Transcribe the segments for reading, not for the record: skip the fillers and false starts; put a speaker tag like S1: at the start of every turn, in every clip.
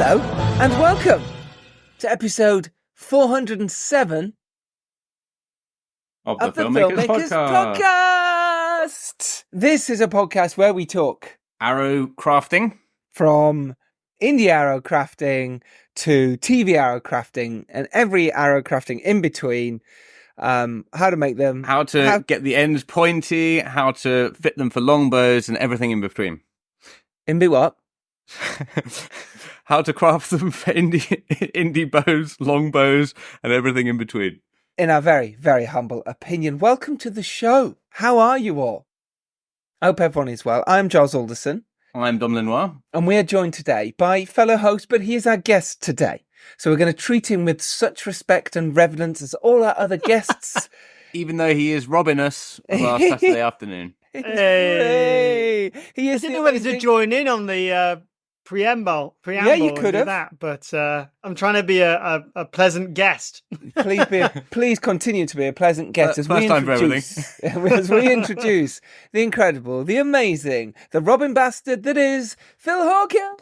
S1: Hello and welcome to episode 407
S2: of the Filmmakers
S1: podcast. This is a podcast where we talk
S2: arrow crafting,
S1: from indie arrow crafting to TV arrow crafting and every arrow crafting in between. How to make them,
S2: how to get the ends pointy, how to fit them for longbows, and everything in between.
S1: What?
S2: How to craft them for indie bows, longbows, and everything in between.
S1: In our very, very humble opinion, welcome to the show. How are you all? I hope everyone is well. I'm Giles Alderson.
S2: I'm Dom Lenoir.
S1: And we are joined today by fellow host, but he is our guest today. So we're going to treat him with such respect and reverence as all our other guests.
S2: Even though he is robbing us last Saturday afternoon.
S1: Hey! He is.
S3: I didn't know whether to join in on the preamble.
S1: Yeah, you could have
S3: that, but I'm trying to be a pleasant guest.
S1: Please continue to be a pleasant guest
S2: as we
S1: introduce the incredible, the amazing, the Robin bastard that is Phil Hawkins.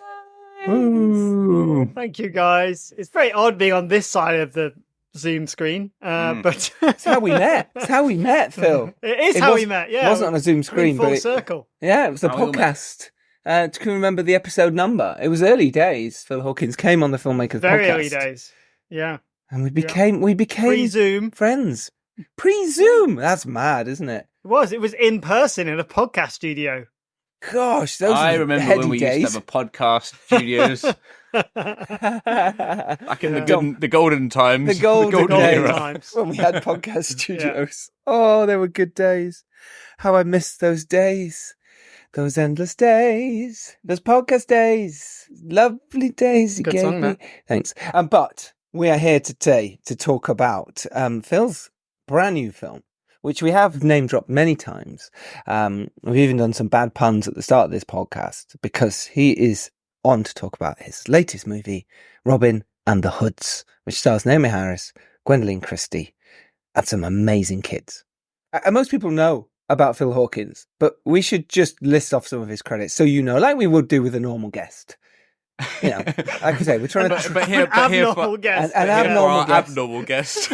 S2: Ooh.
S3: Thank you, guys. It's very odd being on this side of the Zoom screen, but
S1: it's how we met. It's how we met, Phil.
S3: It is how we met. Yeah,
S1: it wasn't on a Zoom screen,
S3: full circle.
S1: Yeah, it was the podcast. Can you remember the episode number? It was early days. Phil Hawkins came on the Filmmakers
S3: very
S1: podcast.
S3: Early days. Yeah,
S1: and we became
S3: pre-Zoom
S1: friends. Pre-Zoom. That's mad, isn't it?
S3: It was in person in a podcast studio.
S1: Gosh, I
S2: remember when we
S1: days.
S2: used to have a podcast studios. Back in the golden times.
S1: The golden
S2: era.
S3: Times.
S1: When we had podcast studios. Yeah. Oh, they were good days. How I missed those days. Those endless days. Those podcast days. Lovely days you
S3: good
S1: gave
S3: song,
S1: me.
S3: man.
S1: Thanks. But we are here today to talk about Phil's brand new film, which we have name dropped many times. We've even done some bad puns at the start of this podcast because he is on to talk about his latest movie, Robin and the Hoods, which stars Naomi Harris, Gwendolyn Christie, and some amazing kids. And most people know about Phil Hawkins, but we should just list off some of his credits so you know, like we would do with a normal guest. You know, like I say, we're trying
S3: an abnormal guest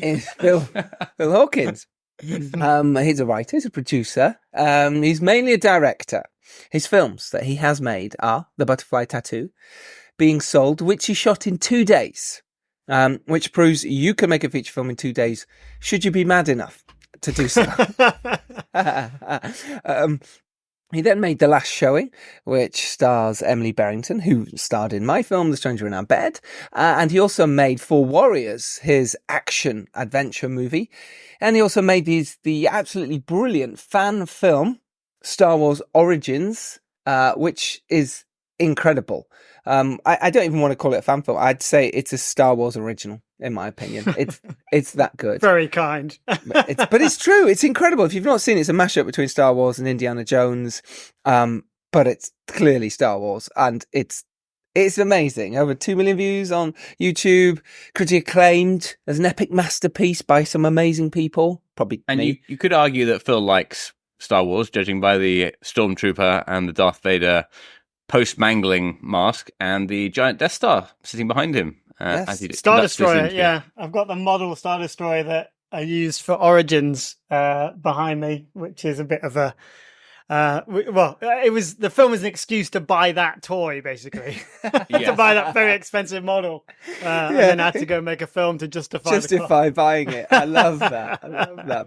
S1: is Phil Hawkins. He's a writer, he's a producer, he's mainly a director. His films that he has made are The Butterfly Tattoo, Being Sold, which he shot in 2 days, which proves you can make a feature film in 2 days should you be mad enough to do so. He then made The Last Showing, which stars Emily Barrington, who starred in my film, The Stranger in Our Bed. And he also made For Warriors, his action-adventure movie. And he also made the absolutely brilliant fan film, Star Wars Origins, which is incredible. I don't even want to call it a fan film. I'd say it's a Star Wars original, in my opinion. It's that good.
S3: Very kind.
S1: But it's true. It's incredible. If you've not seen it, it's a mashup between Star Wars and Indiana Jones. But it's clearly Star Wars, and it's amazing. Over 2 million views on YouTube, critically acclaimed as an epic masterpiece by some amazing people. Probably
S2: and
S1: me.
S2: You could argue that Phil likes Star Wars, judging by the Stormtrooper and the Darth Vader post-mangling mask and the giant Death Star sitting behind him.
S3: As Star Destroyer, yeah. I've got the model Star Destroyer that I used for Origins behind me, which is a bit of a... the film was an excuse to buy that toy, basically. To buy that very expensive model. And then I had to go make a film to justify
S1: buying it. I love that.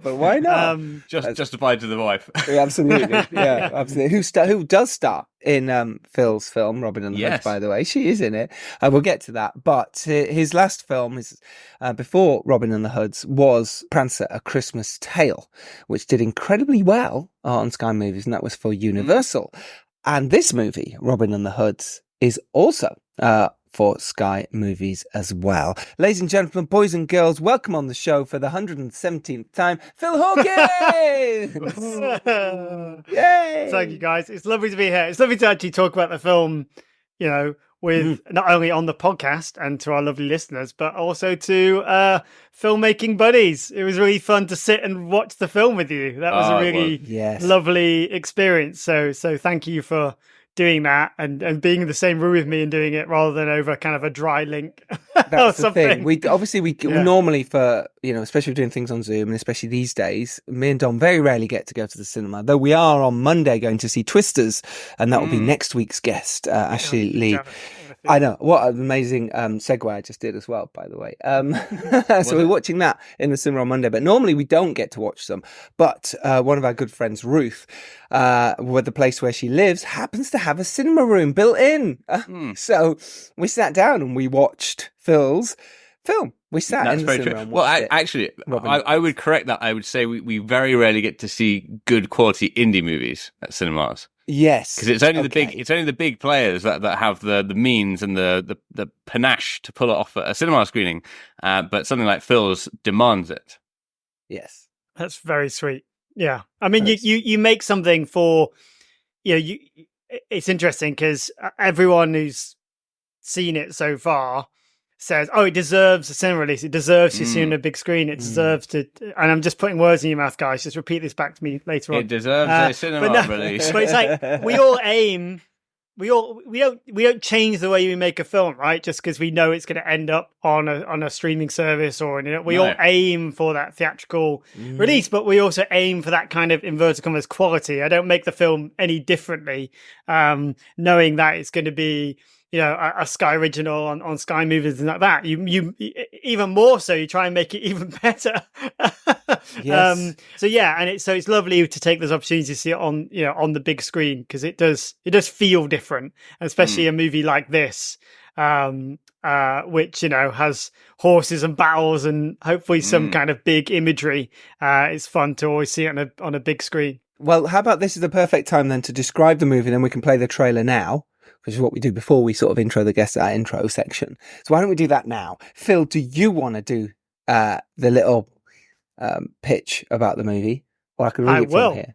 S1: But why not?
S2: Justified to the wife.
S1: Yeah, absolutely. Yeah, absolutely. Who does star in Phil's film, Robin and the Hoods, by the way. She is in it. We'll get to that. But his last film, before Robin and the Hoods, was Prancer, A Christmas Tale, which did incredibly well on Sky Movies, and that was for Universal. And this movie, Robin and the Hoods, is also for Sky Movies as well. Ladies and gentlemen, boys and girls, welcome on the show for the 117th time, Phil Hawkins! Yay!
S3: Thank you, guys. It's lovely to be here. It's lovely to actually talk about the film, you know, with not only on the podcast and to our lovely listeners, but also to filmmaking buddies. It was really fun to sit and watch the film with you. That was a really lovely experience. So thank you for doing that and being in the same room with me and doing it rather than over kind of a dry link.
S1: That's the thing. We normally, for, especially doing things on Zoom, and especially these days, me and Dom very rarely get to go to the cinema, though we are on Monday going to see Twisters, and that will be next week's guest, Ashley Lee. I know, what an amazing segue I just did as well, by the way. So we're watching that in the cinema on Monday, but normally we don't get to watch them. But one of our good friends, Ruth, with the place where she lives, happens to have a cinema room built in. So we sat down and we watched Phil's film. We sat in the cinema and watched it.
S2: Actually, I would correct that. I would say we very rarely get to see good quality indie movies at cinemas.
S1: Yes,
S2: because it's only the big players that have the means and the panache to pull it off at a cinema screening. But something like Phil's demands it.
S1: Yes,
S3: that's very sweet. Yeah, I mean, you make something for it's interesting because everyone who's seen it so far says, "Oh, it deserves a cinema release. It deserves to see on a big screen. It deserves to." And I'm just putting words in your mouth, guys. Just repeat this back to me later on.
S2: It deserves a cinema release.
S3: But it's like we all aim. We don't change the way we make a film, right? Just because we know it's going to end up on a streaming service, or we all aim for that theatrical release, but we also aim for that kind of inverted commas quality. I don't make the film any differently, knowing that it's going to be a Sky original on Sky Movies and like that. You even more so, you try and make it even better.
S1: Yes.
S3: So it's lovely to take those opportunities to see it on the big screen, because it does feel different, especially a movie like this, which has horses and battles and hopefully some kind of big imagery. It's fun to always see it on a big screen.
S1: Well, how about this is the perfect time then to describe the movie, then we can play the trailer now, which is what we do before we sort of intro the guests at our intro section. So why don't we do that now? Phil, do you want to do the little pitch about the movie? Or I can read it from here.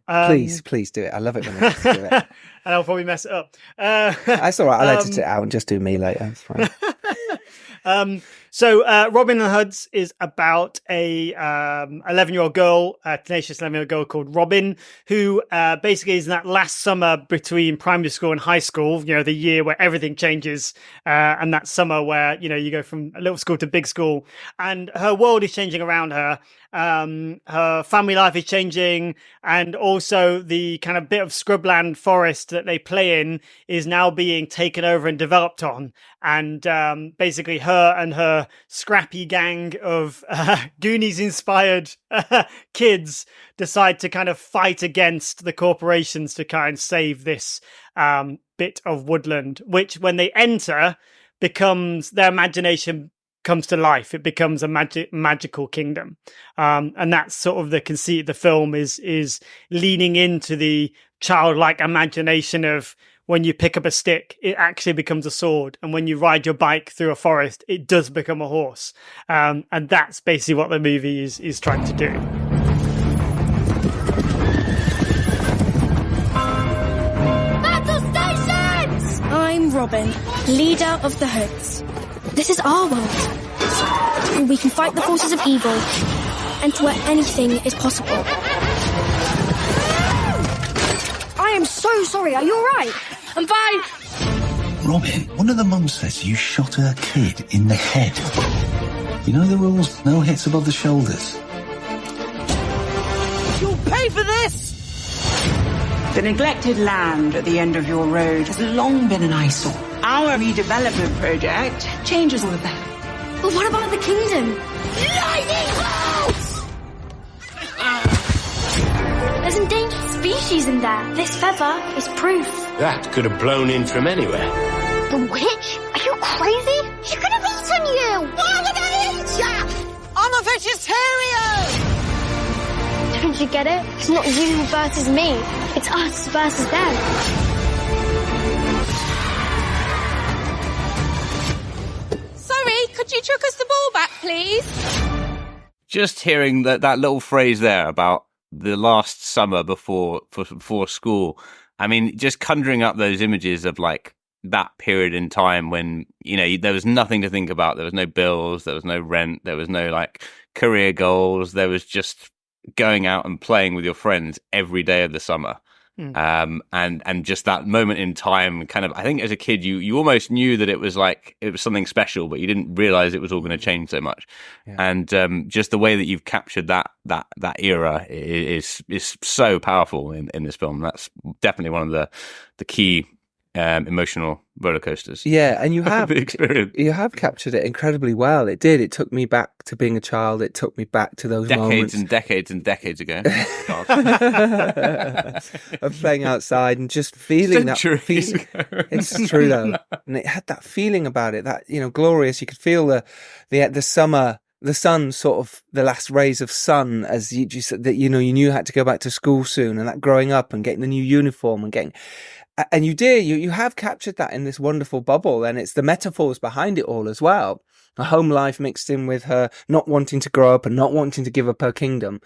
S1: Please do it. I love it when I just do it.
S3: And I'll probably mess it up.
S1: That's all right. I'll edit it out and just do me later. It's fine.
S3: So Robin and the Hoods is about a 11-year-old girl, a tenacious 11-year-old girl called Robin, who basically is in that last summer between primary school and high school, the year where everything changes, and that summer where, you go from little school to big school, and her world is changing around her. Her family life is changing, and also the kind of bit of scrubland forest that they play in is now being taken over and developed on. And basically her and her scrappy gang of Goonies-inspired kids decide to kind of fight against the corporations to kind of save this bit of woodland, which when they enter becomes their imagination comes to life. It becomes a magical kingdom. And that's sort of the conceit of the film is leaning into the childlike imagination of when you pick up a stick, it actually becomes a sword. And when you ride your bike through a forest, it does become a horse. And that's basically what the movie is trying to do.
S4: Battle stations! I'm Robin, leader of the Hoods. This is our world. We can fight the forces of evil, and where anything is possible. I am so sorry. Are you all right? I'm fine.
S5: Robin, one of the mums says you shot her kid in the head. You know the rules? No hits above the shoulders.
S6: You'll pay for this!
S7: The neglected land at the end of your road has long been an eyesore. Our redevelopment project changes all of that.
S4: But what about the kingdom?
S6: Lightning bolts!
S4: There's endangered species in there. This feather is proof.
S8: That could have blown in from anywhere.
S4: The witch? Are you crazy? She could have eaten you!
S6: Why would I eat you? I'm a vegetarian!
S4: Don't you get it? It's not you versus me. It's us versus them.
S6: Sorry, could you chuck us the ball back, please?
S2: Just hearing that little phrase there about the last summer before school. I mean, just conjuring up those images of like that period in time when, there was nothing to think about. There was no bills. There was no rent. There was no like career goals. There was just going out and playing with your friends every day of the summer. And just that moment in time, kind of, I think as a kid, you almost knew that it was something special, but you didn't realize it was all going to change so much. Yeah. And just the way that you've captured that era is so powerful in this film. That's definitely one of the key emotional roller coasters.
S1: Yeah, and you have captured it incredibly well. It did. It took me back to being a child. It took me back to those moments
S2: and decades ago
S1: of playing outside and just feeling that. It's true though, and it had that feeling about it, that glorious. You could feel the summer. The sun, sort of the last rays of sun, as you said, that you knew you had to go back to school soon, and that growing up and getting the new uniform and you have captured that in this wonderful bubble, and it's the metaphors behind it all as well. A home life mixed in with her not wanting to grow up and not wanting to give up her kingdom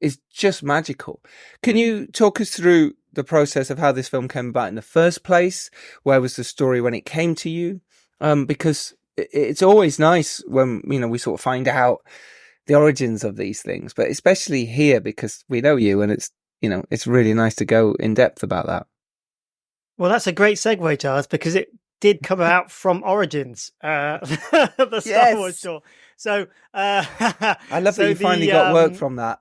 S1: is just magical. Can you talk us through the process of how this film came about in the first place? Where was the story when it came to you? Because it's always nice when, we sort of find out the origins of these things, but especially here because we know you, and it's really nice to go in depth about that.
S3: Well, that's a great segue, Giles, because it did come out from Origins, the Star Wars tour. So
S1: I love that you finally got work from that.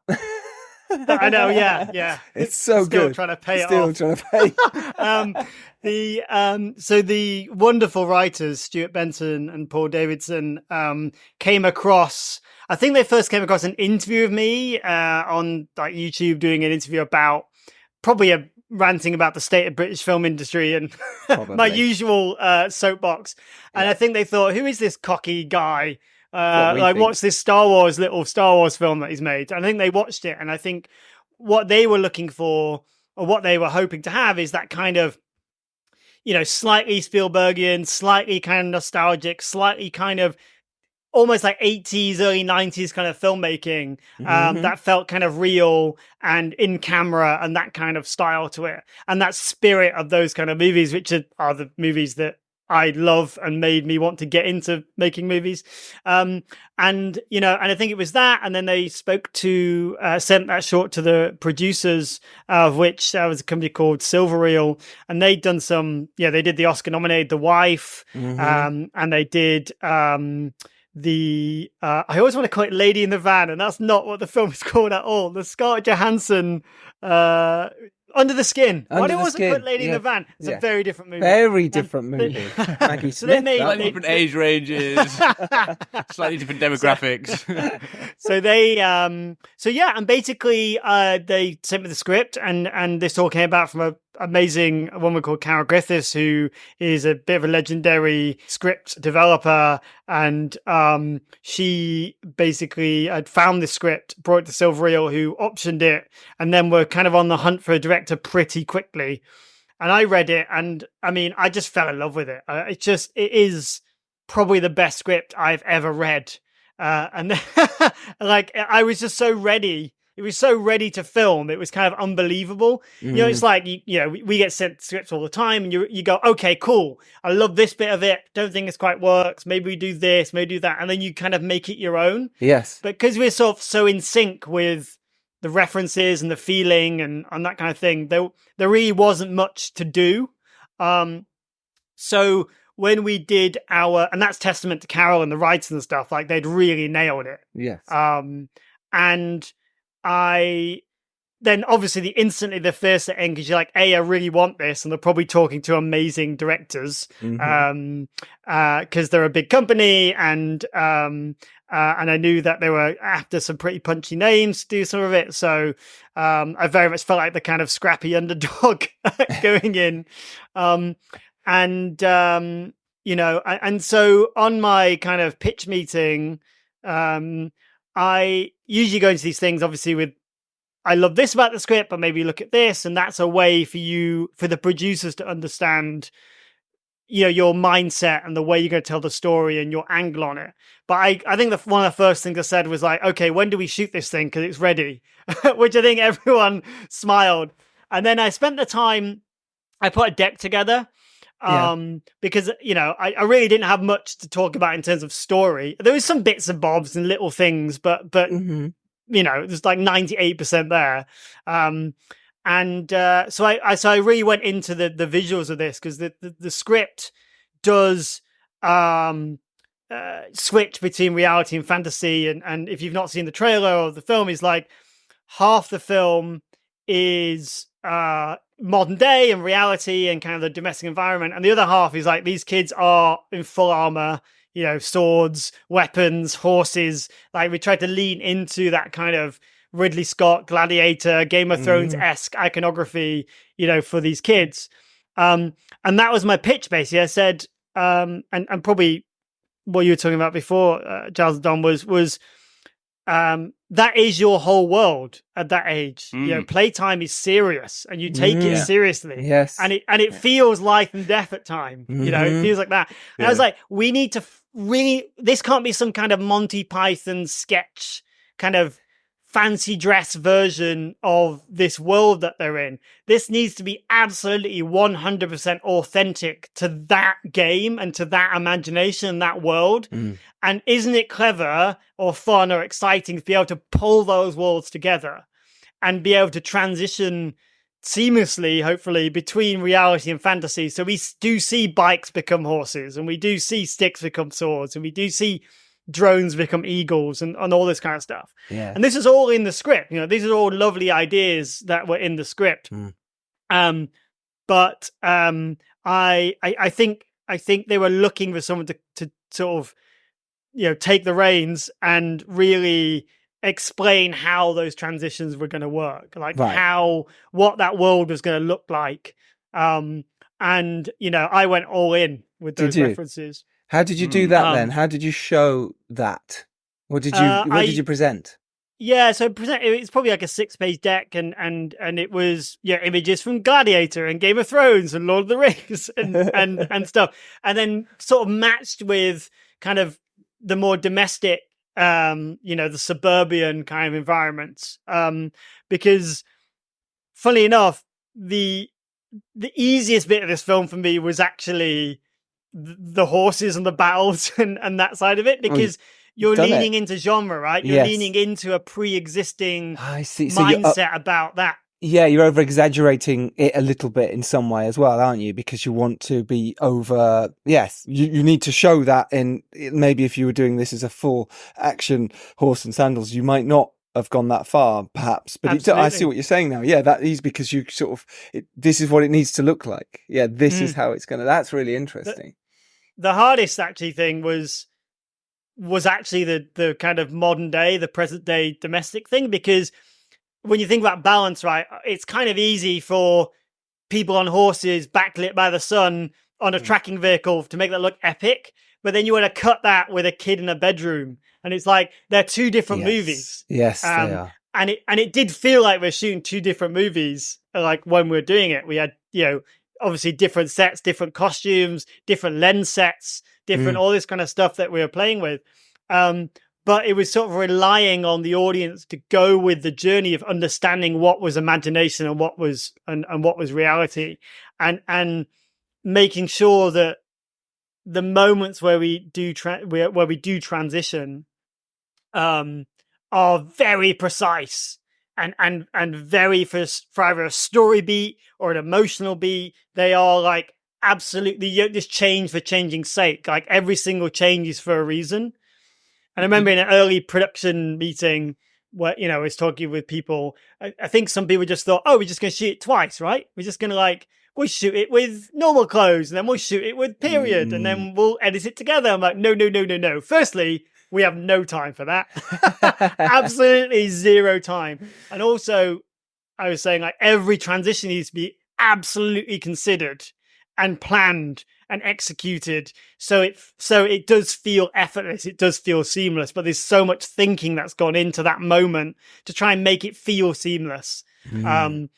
S3: I know, yeah.
S1: It's so
S3: still
S1: good.
S3: Trying to pay
S1: still
S3: it
S1: trying
S3: off.
S1: to pay.
S3: So the wonderful writers Stuart Benson and Paul Davidson came across. I think they first came across an interview of me on YouTube, doing an interview about probably ranting about the state of British film industry and my usual soapbox. And I think they thought, who is this cocky guy? What's this little Star Wars film that he's made? And I think they watched it, and I think what they were looking for, or what they were hoping to have, is that kind of, slightly Spielbergian, slightly kind of nostalgic, slightly kind of almost like 80s, early 90s kind of filmmaking that felt kind of real and in camera, and that kind of style to it. And that spirit of those kind of movies, which are the movies that I love and made me want to get into making movies. And I think it was that. And then they spoke to, sent that short to the producers, of which there was a company called Silver Reel. And they'd done they did the Oscar nominated The Wife. And they did, I always want to call it Lady in the Van, and that's not what the film is called at all. The Scarlett Johansson, Under the Skin. Why do I always put Lady in the Van? It's a very different movie.
S1: Very different movie. Maggie
S3: so they
S1: Smith,
S3: made
S2: slightly different age ranges, slightly different demographics.
S3: And basically they sent me the script, and this all came about from an amazing woman called Carol Griffiths, who is a bit of a legendary script developer, and she basically had found the script, brought it to Silver Reel, who optioned it, and then were kind of on the hunt for a director pretty quickly. And I read it, and I mean, I just fell in love with it. It is probably the best script I've ever read. And I was just so ready. It was so ready to film. It was kind of unbelievable. It's like, we get sent scripts all the time, and you go, okay, cool. I love this bit of it. Don't think this quite works. Maybe we do this, maybe do that. And then you kind of make it your own.
S1: Yes.
S3: But because we're sort of so in sync with the references and the feeling and that kind of thing, there really wasn't much to do. So when we did and that's testament to Carol and the writers and stuff, like they'd really nailed it.
S1: Yes.
S3: And then obviously instantly the first thing, because you're like, I really want this, and they're probably talking to amazing directors, because they're a big company, and I knew that they were after some pretty punchy names to do some of it, so I very much felt like the kind of scrappy underdog going in, and so on my kind of pitch meeting, I usually go into these things, obviously, with, I love this about the script, but maybe look at this. And that's a way for the producers to understand, your mindset and the way you're going to tell the story and your angle on it. But I think one of the first things I said was like, okay, when do we shoot this thing? Because it's ready, which I think everyone smiled. And then I spent the time, I put a deck together. Because I really didn't have much to talk about in terms of story. There was some bits and bobs and little things, but there's like 98% there. And so I really went into the visuals of this, because the script does switch between reality and fantasy. And if you've not seen the trailer or the film, is like half the film is modern day and reality and kind of the domestic environment, and the other half is like these kids are in full armor, you know, swords, weapons, horses. Like we tried to lean into that kind of Ridley Scott, Gladiator, Game of Thrones-esque iconography, you know, for these kids. And that was my pitch, basically. I said, and probably what you were talking about before, Giles and Dom, was that is your whole world at that age. You know, playtime is serious, and you take it seriously.
S1: Yes,
S3: and it feels life and death at time. You know, it feels like that. And I was like, we need to really. This can't be some kind of Monty Python sketch, kind of fancy dress version of this world that they're in. This needs to be absolutely 100% authentic to that game and to that imagination, that world. And isn't it clever or fun or exciting to be able to pull those worlds together and be able to transition seamlessly, hopefully, between reality and fantasy? So we do see bikes become horses, and we do see sticks become swords, and we do see drones become eagles, and all this kind of stuff.
S1: Yeah.
S3: And this is all in the script. You know, these are all lovely ideas that were in the script. But I think they were looking for someone to sort of, you know, take the reins and really explain how those transitions were going to work, like what that world was going to look like. And you know, I went all in with those references.
S1: How did you do that then? How did you show that? What did you present?
S3: Yeah, so it's probably like a 6-page deck, and it was images from Gladiator and Game of Thrones and Lord of the Rings and stuff, and then sort of matched with kind of the more domestic, the suburban kind of environments, because funnily enough, the easiest bit of this film for me was actually the horses and the battles and that side of it, because you're leaning into genre, right? You're leaning into a pre-existing mindset about that.
S1: Yeah, you're over-exaggerating it a little bit in some way as well, aren't you? Because you want to be over... Yes, you need to show that in... Maybe if you were doing this as a full action horse and sandals, you might not have gone that far, perhaps. But I see what you're saying now. Yeah, that is because you sort of... this is what it needs to look like. Yeah, this is how it's going to... That's really interesting.
S3: The hardest actually thing was actually the kind of modern day, the present day domestic thing, because when you think about balance, right, it's kind of easy for people on horses backlit by the sun on a tracking vehicle to make that look epic, but then you want to cut that with a kid in a bedroom, and it's like they're two different movies.
S1: Yes, they are.
S3: And it did feel like we're shooting two different movies. Like when we were doing it, we had, you know, obviously different sets, different costumes, different lens sets, different all this kind of stuff that we were playing with. But it was sort of relying on the audience to go with the journey of understanding what was imagination and what was and what was reality, and making sure that the moments where we do transition are very precise and very for either a story beat or an emotional beat. They are like absolutely just change for changing's sake. Like every single change is for a reason. And I remember in an early production meeting where, you know, I was talking with people, I think some people just thought, oh, we're just going to shoot it twice, right? We're just going to we'll shoot it with normal clothes and then we'll shoot it with period and then we'll edit it together. I'm like, no. Firstly, we have no time for that. Absolutely zero time. And also, I was saying every transition needs to be absolutely considered and planned and executed, so it does feel effortless, it does feel seamless, but there's so much thinking that's gone into that moment to try and make it feel seamless, that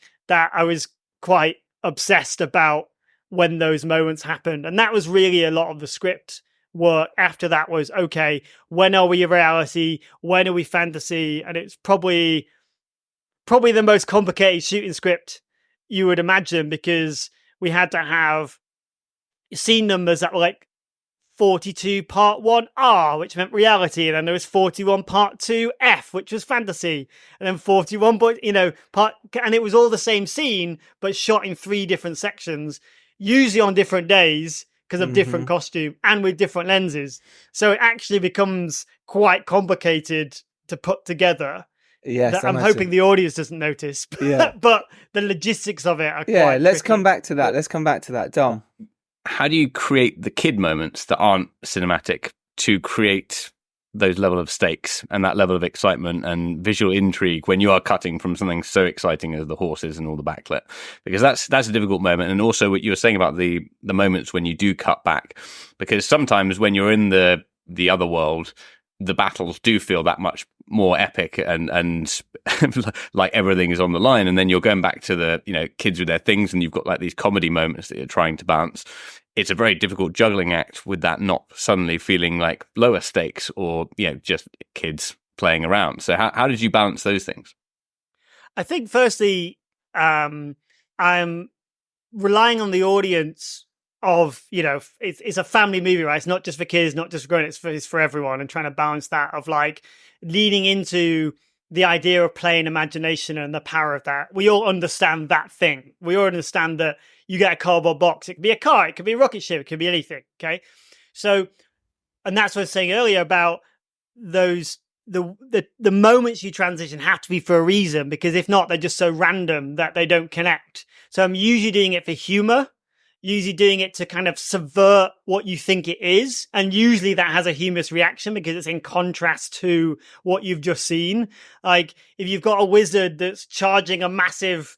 S3: I was quite obsessed about when those moments happened. And that was really a lot of the script work after that was, okay, when are we reality, when are we fantasy? And it's probably the most complicated shooting script you would imagine, because we had to have scene numbers that were 42 part 1R, which meant reality, and then there was 41 part 2F, which was fantasy, and then 41, but and it was all the same scene, but shot in 3 different sections, usually on different days because of different costume and with different lenses. So it actually becomes quite complicated to put together.
S1: Yes,
S3: I'm hoping the audience doesn't notice, but the logistics of it are quite
S1: let's
S3: tricky.
S1: come back to that. Dom,
S2: how do you create the kid moments that aren't cinematic to create those level of stakes and that level of excitement and visual intrigue when you are cutting from something so exciting as the horses and all the backlit? Because that's a difficult moment. And also what you were saying about the moments when you do cut back, because sometimes when you're in the other world, the battles do feel that much more epic and like everything is on the line. And then you're going back to the, kids with their things, and you've got like these comedy moments that you're trying to balance. It's a very difficult juggling act with that not suddenly feeling like lower stakes or, just kids playing around. So how did you balance those things?
S3: I think firstly, I'm relying on the audience of, it's a family movie, right? It's not just for kids, not just for grown, it's for everyone, and trying to balance that of like leaning into the idea of playing imagination and the power of that. We all understand that thing. We all understand that you get a cardboard box. It could be a car, it could be a rocket ship, it could be anything. Okay. So, and that's what I was saying earlier about those, the moments you transition have to be for a reason, because if not, they're just so random that they don't connect. So I'm usually doing it for humor, usually doing it to kind of subvert what you think it is. And usually that has a humorous reaction because it's in contrast to what you've just seen. Like if you've got a wizard that's charging a massive,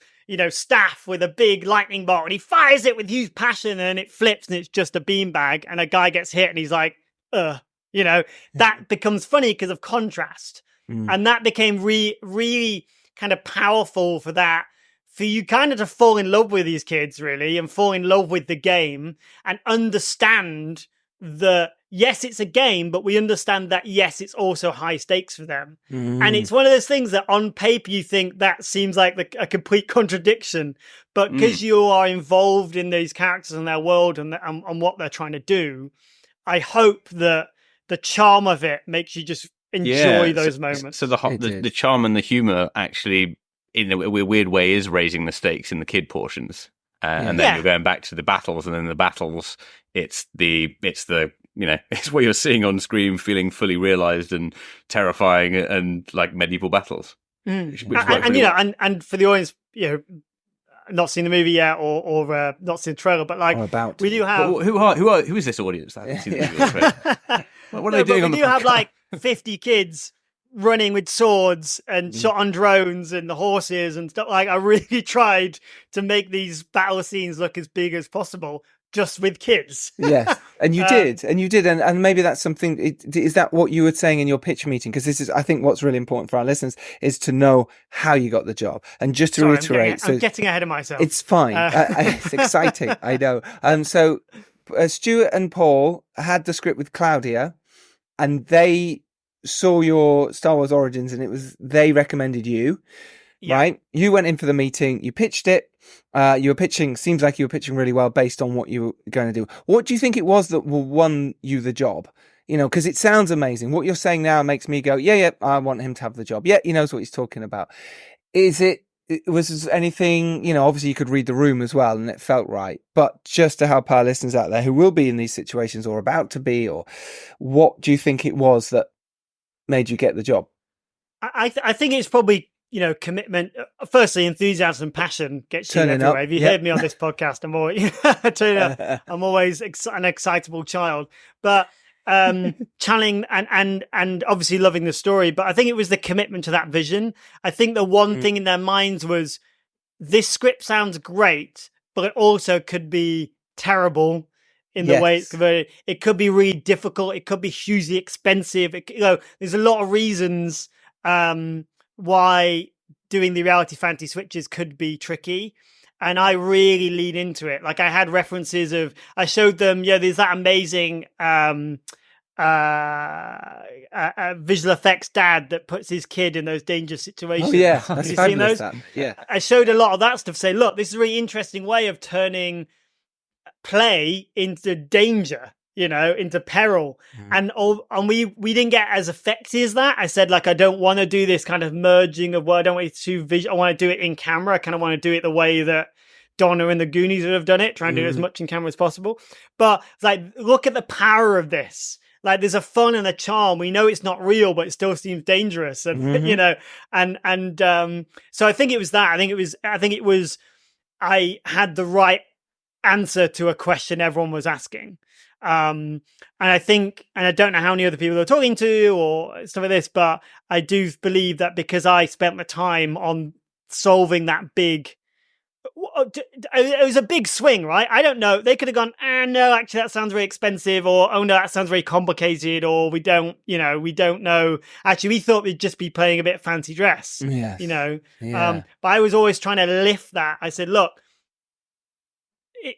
S3: staff with a big lightning bolt, and he fires it with huge passion and it flips and it's just a beanbag and a guy gets hit and he's like, that becomes funny because of contrast. And that became really kind of powerful for that. For you kind of to fall in love with these kids, really, and fall in love with the game and understand that, yes, it's a game, but we understand that, yes, it's also high stakes for them. And it's one of those things that on paper you think that seems like a complete contradiction, but because you are involved in these characters and their world and what they're trying to do, I hope that the charm of it makes you just enjoy those moments.
S2: So the charm and the humor actually, in a weird way, is raising the stakes in the kid portions, and then you're going back to the battles, and then the battles, it's what you're seeing on screen, feeling fully realized and terrifying, and like medieval battles.
S3: And for the audience, not seen the movie yet or not seen the trailer, but like we do have
S2: who is this audience that hasn't seen the movie? What are they doing on the podcast?
S3: We do have like 50 kids running with swords and shot on drones and the horses and stuff. Like I really tried to make these battle scenes look as big as possible just with kids.
S1: Yes, and you did, and maybe that's something. Is that what you were saying in your pitch meeting? Because this is, I think, what's really important for our listeners is to know how you got the job. And just to reiterate,
S3: I'm getting ahead of myself.
S1: It's fine. It's exciting. I know. So Stuart and Paul had the script with Claudia, and they saw your Star Wars Origins, and they recommended you, right? You went in for the meeting, you pitched it. Seems like you were pitching really well based on what you were going to do. What do you think it was that won you the job? Because it sounds amazing. What you're saying now makes me go, yeah, I want him to have the job. Yeah, he knows what he's talking about. Was there anything, obviously you could read the room as well and it felt right, but just to help our listeners out there who will be in these situations or about to be, or what do you think it was that made you get the job?
S3: I think it's probably, commitment. Firstly, enthusiasm, passion gets you everywhere. If you heard me on this podcast, I'm always an excitable child, but channeling and obviously loving the story. But I think it was the commitment to that vision. I think the one thing in their minds was, this script sounds great, but it also could be terrible in the way it's converted. It could be really difficult. It could be hugely expensive. There's a lot of reasons why doing the reality fantasy switches could be tricky. And I really lean into it. Like I had references I showed them, there's that amazing visual effects dad that puts his kid in those dangerous situations.
S1: Oh yeah, that's
S3: you
S1: fabulous.
S3: seen those?
S1: Yeah.
S3: I showed a lot of that stuff. Say, look, this is a really interesting way of turning play into danger. into peril. And we didn't get as effective as that. I said, like, I don't want to do this kind of merging of, well, I don't want it too visual. I want to do it in camera. I kind of want to do it the way that Donna and the Goonies would have done it, trying to do as much in camera as possible. But like, look at the power of this. Like, there's a fun and a charm. We know it's not real, but it still seems dangerous. And, so I think it was that. I think it was, I had the right answer to a question everyone was asking. And I think, and I don't know how many other people they're talking to or stuff like this, but I do believe that because I spent the time on solving that big, it was a big swing, right? I don't know. They could have gone, no, actually that sounds very expensive, or, oh no, that sounds very complicated, or we don't know. Actually, we thought we'd just be playing a bit fancy dress,
S1: yes.
S3: But I was always trying to lift that. I said, look,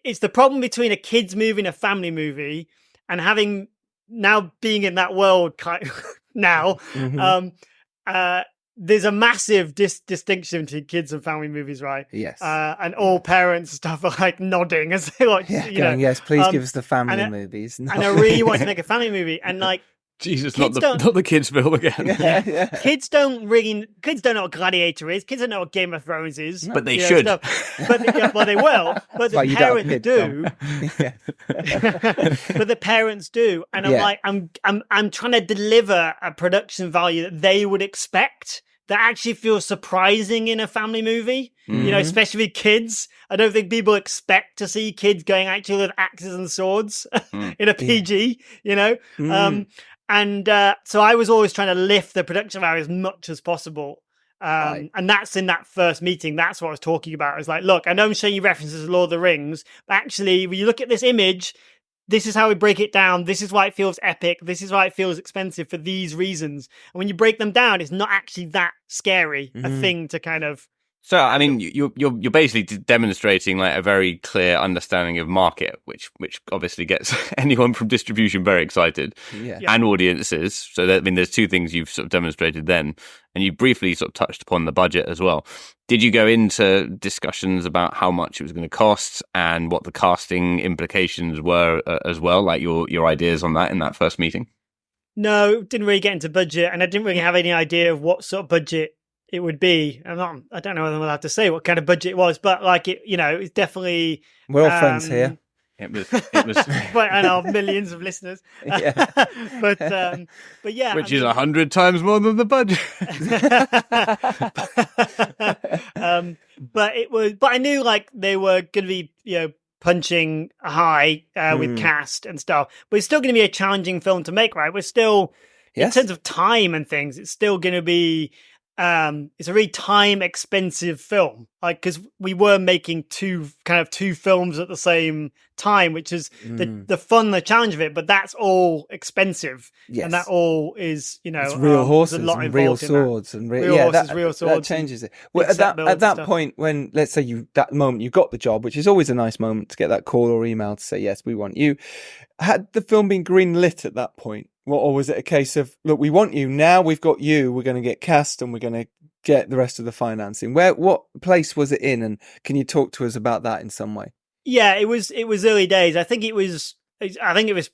S3: it's the problem between a kid's movie and a family movie, and having now being in that world now, there's a massive distinction between kids and family movies, right?
S1: Yes.
S3: And all parents and stuff are like nodding as they like,
S1: yes, please give us the family movies.
S3: And I really want to make a family movie, and like,
S2: Jesus, not the kids' film again.
S3: Kids don't know what Gladiator is. Kids don't know what Game of Thrones is.
S2: But they should.
S3: But they will. But the parents do. But the parents do. And I'm like, I'm trying to deliver a production value that they would expect, that actually feels surprising in a family movie. Especially with kids. I don't think people expect to see kids going actually with axes and swords in a PG. And so I was always trying to lift the production value as much as possible. And that's in that first meeting. That's what I was talking about. I was like, look, I know I'm showing you references to Lord of the Rings, but actually, when you look at this image, this is how we break it down. This is why it feels epic. This is why it feels expensive for these reasons. And when you break them down, it's not actually that scary a thing to kind of...
S2: So, I mean, you're basically demonstrating like a very clear understanding of market, which obviously gets anyone from distribution very excited, and audiences. So, there's two things you've sort of demonstrated then, and you briefly sort of touched upon the budget as well. Did you go into discussions about how much it was going to cost and what the casting implications were as well, like your ideas on that in that first meeting?
S3: No, didn't really get into budget, and I didn't really have any idea of what sort of budget it would be. I don't know whether I'm allowed to say what kind of budget it was, but like it's definitely.
S1: We're all friends here.
S2: It was.
S3: But I know millions of listeners. but yeah,
S2: which is 100 times more than the budget.
S3: But I knew like they were going to be punching high with cast and stuff, but it's still going to be a challenging film to make, right? We're still in terms of time and things, it's still going to be. It's a really time expensive film, like, because we were making two films at the same time, which is the fun, the challenge of it, but that's all expensive. And that all is,
S1: it's real horses and real swords and real horses, real swords. That changes it. Well, at that point, when, let's say that moment you got the job, which is always a nice moment to get that call or email to say, yes, we want you. Had the film been green lit at that point? Or was it a case of, look, we want you, now we've got you, we're going to get cast and we're going to get the rest of the financing? What place was it in? And can you talk to us about that in some way?
S3: Yeah, it was early days. I think it was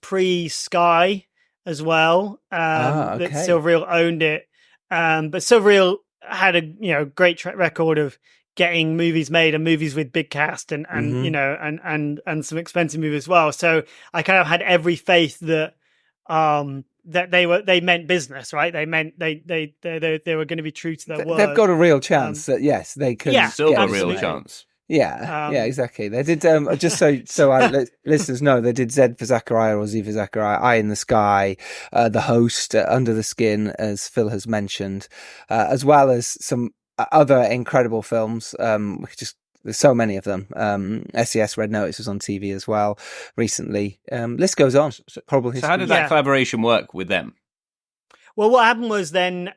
S3: pre-Sky as well. That Silverreel owned it. But Silverreel had a great track record of getting movies made and movies with big cast and some expensive movies as well. So I kind of had every faith that they meant business, right? They meant they were going to be true to their word.
S1: They've got a real chance that yes, they could.
S2: Yeah, still a real chance.
S1: Yeah, exactly. They did just so our listeners know, they did Z for Zachariah or Z for Zachariah, Eye in the Sky, The Host, Under the Skin, as Phil has mentioned, as well as some other incredible films. There's so many of them. SES Red Notice was on TV as well recently. List goes on. Probably.
S2: So how did that collaboration work with them?
S3: Well, what happened was then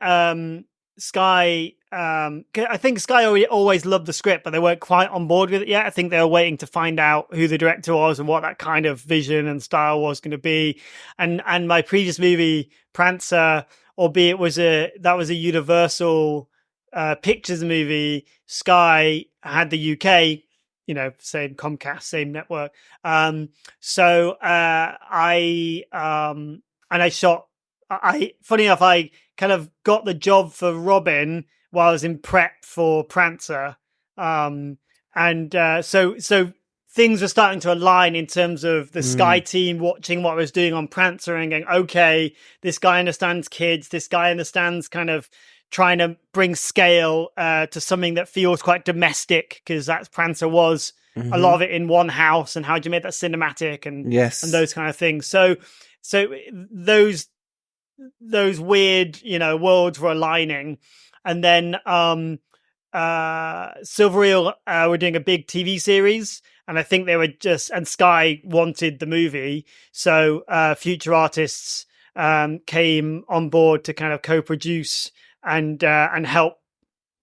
S3: Sky. I think Sky always loved the script, but they weren't quite on board with it yet. I think they were waiting to find out who the director was and what that kind of vision and style was going to be. And my previous movie, Prancer, albeit that was a Universal Pictures movie, Sky had the UK same Comcast, same network. So I shot. Funny enough, I kind of got the job for Robin while I was in prep for Prancer, so things were starting to align in terms of the Sky team watching what I was doing on Prancer and going, okay, this guy understands kids. This guy understands kind of trying to bring scale to something that feels quite domestic, because that's Prancer was a lot of it in one house, and how do you make that cinematic and those kind of things. So those weird, worlds were aligning. And then Silver Eel were doing a big TV series, and I think they were and Sky wanted the movie. So Future Artists came on board to kind of co-produce and help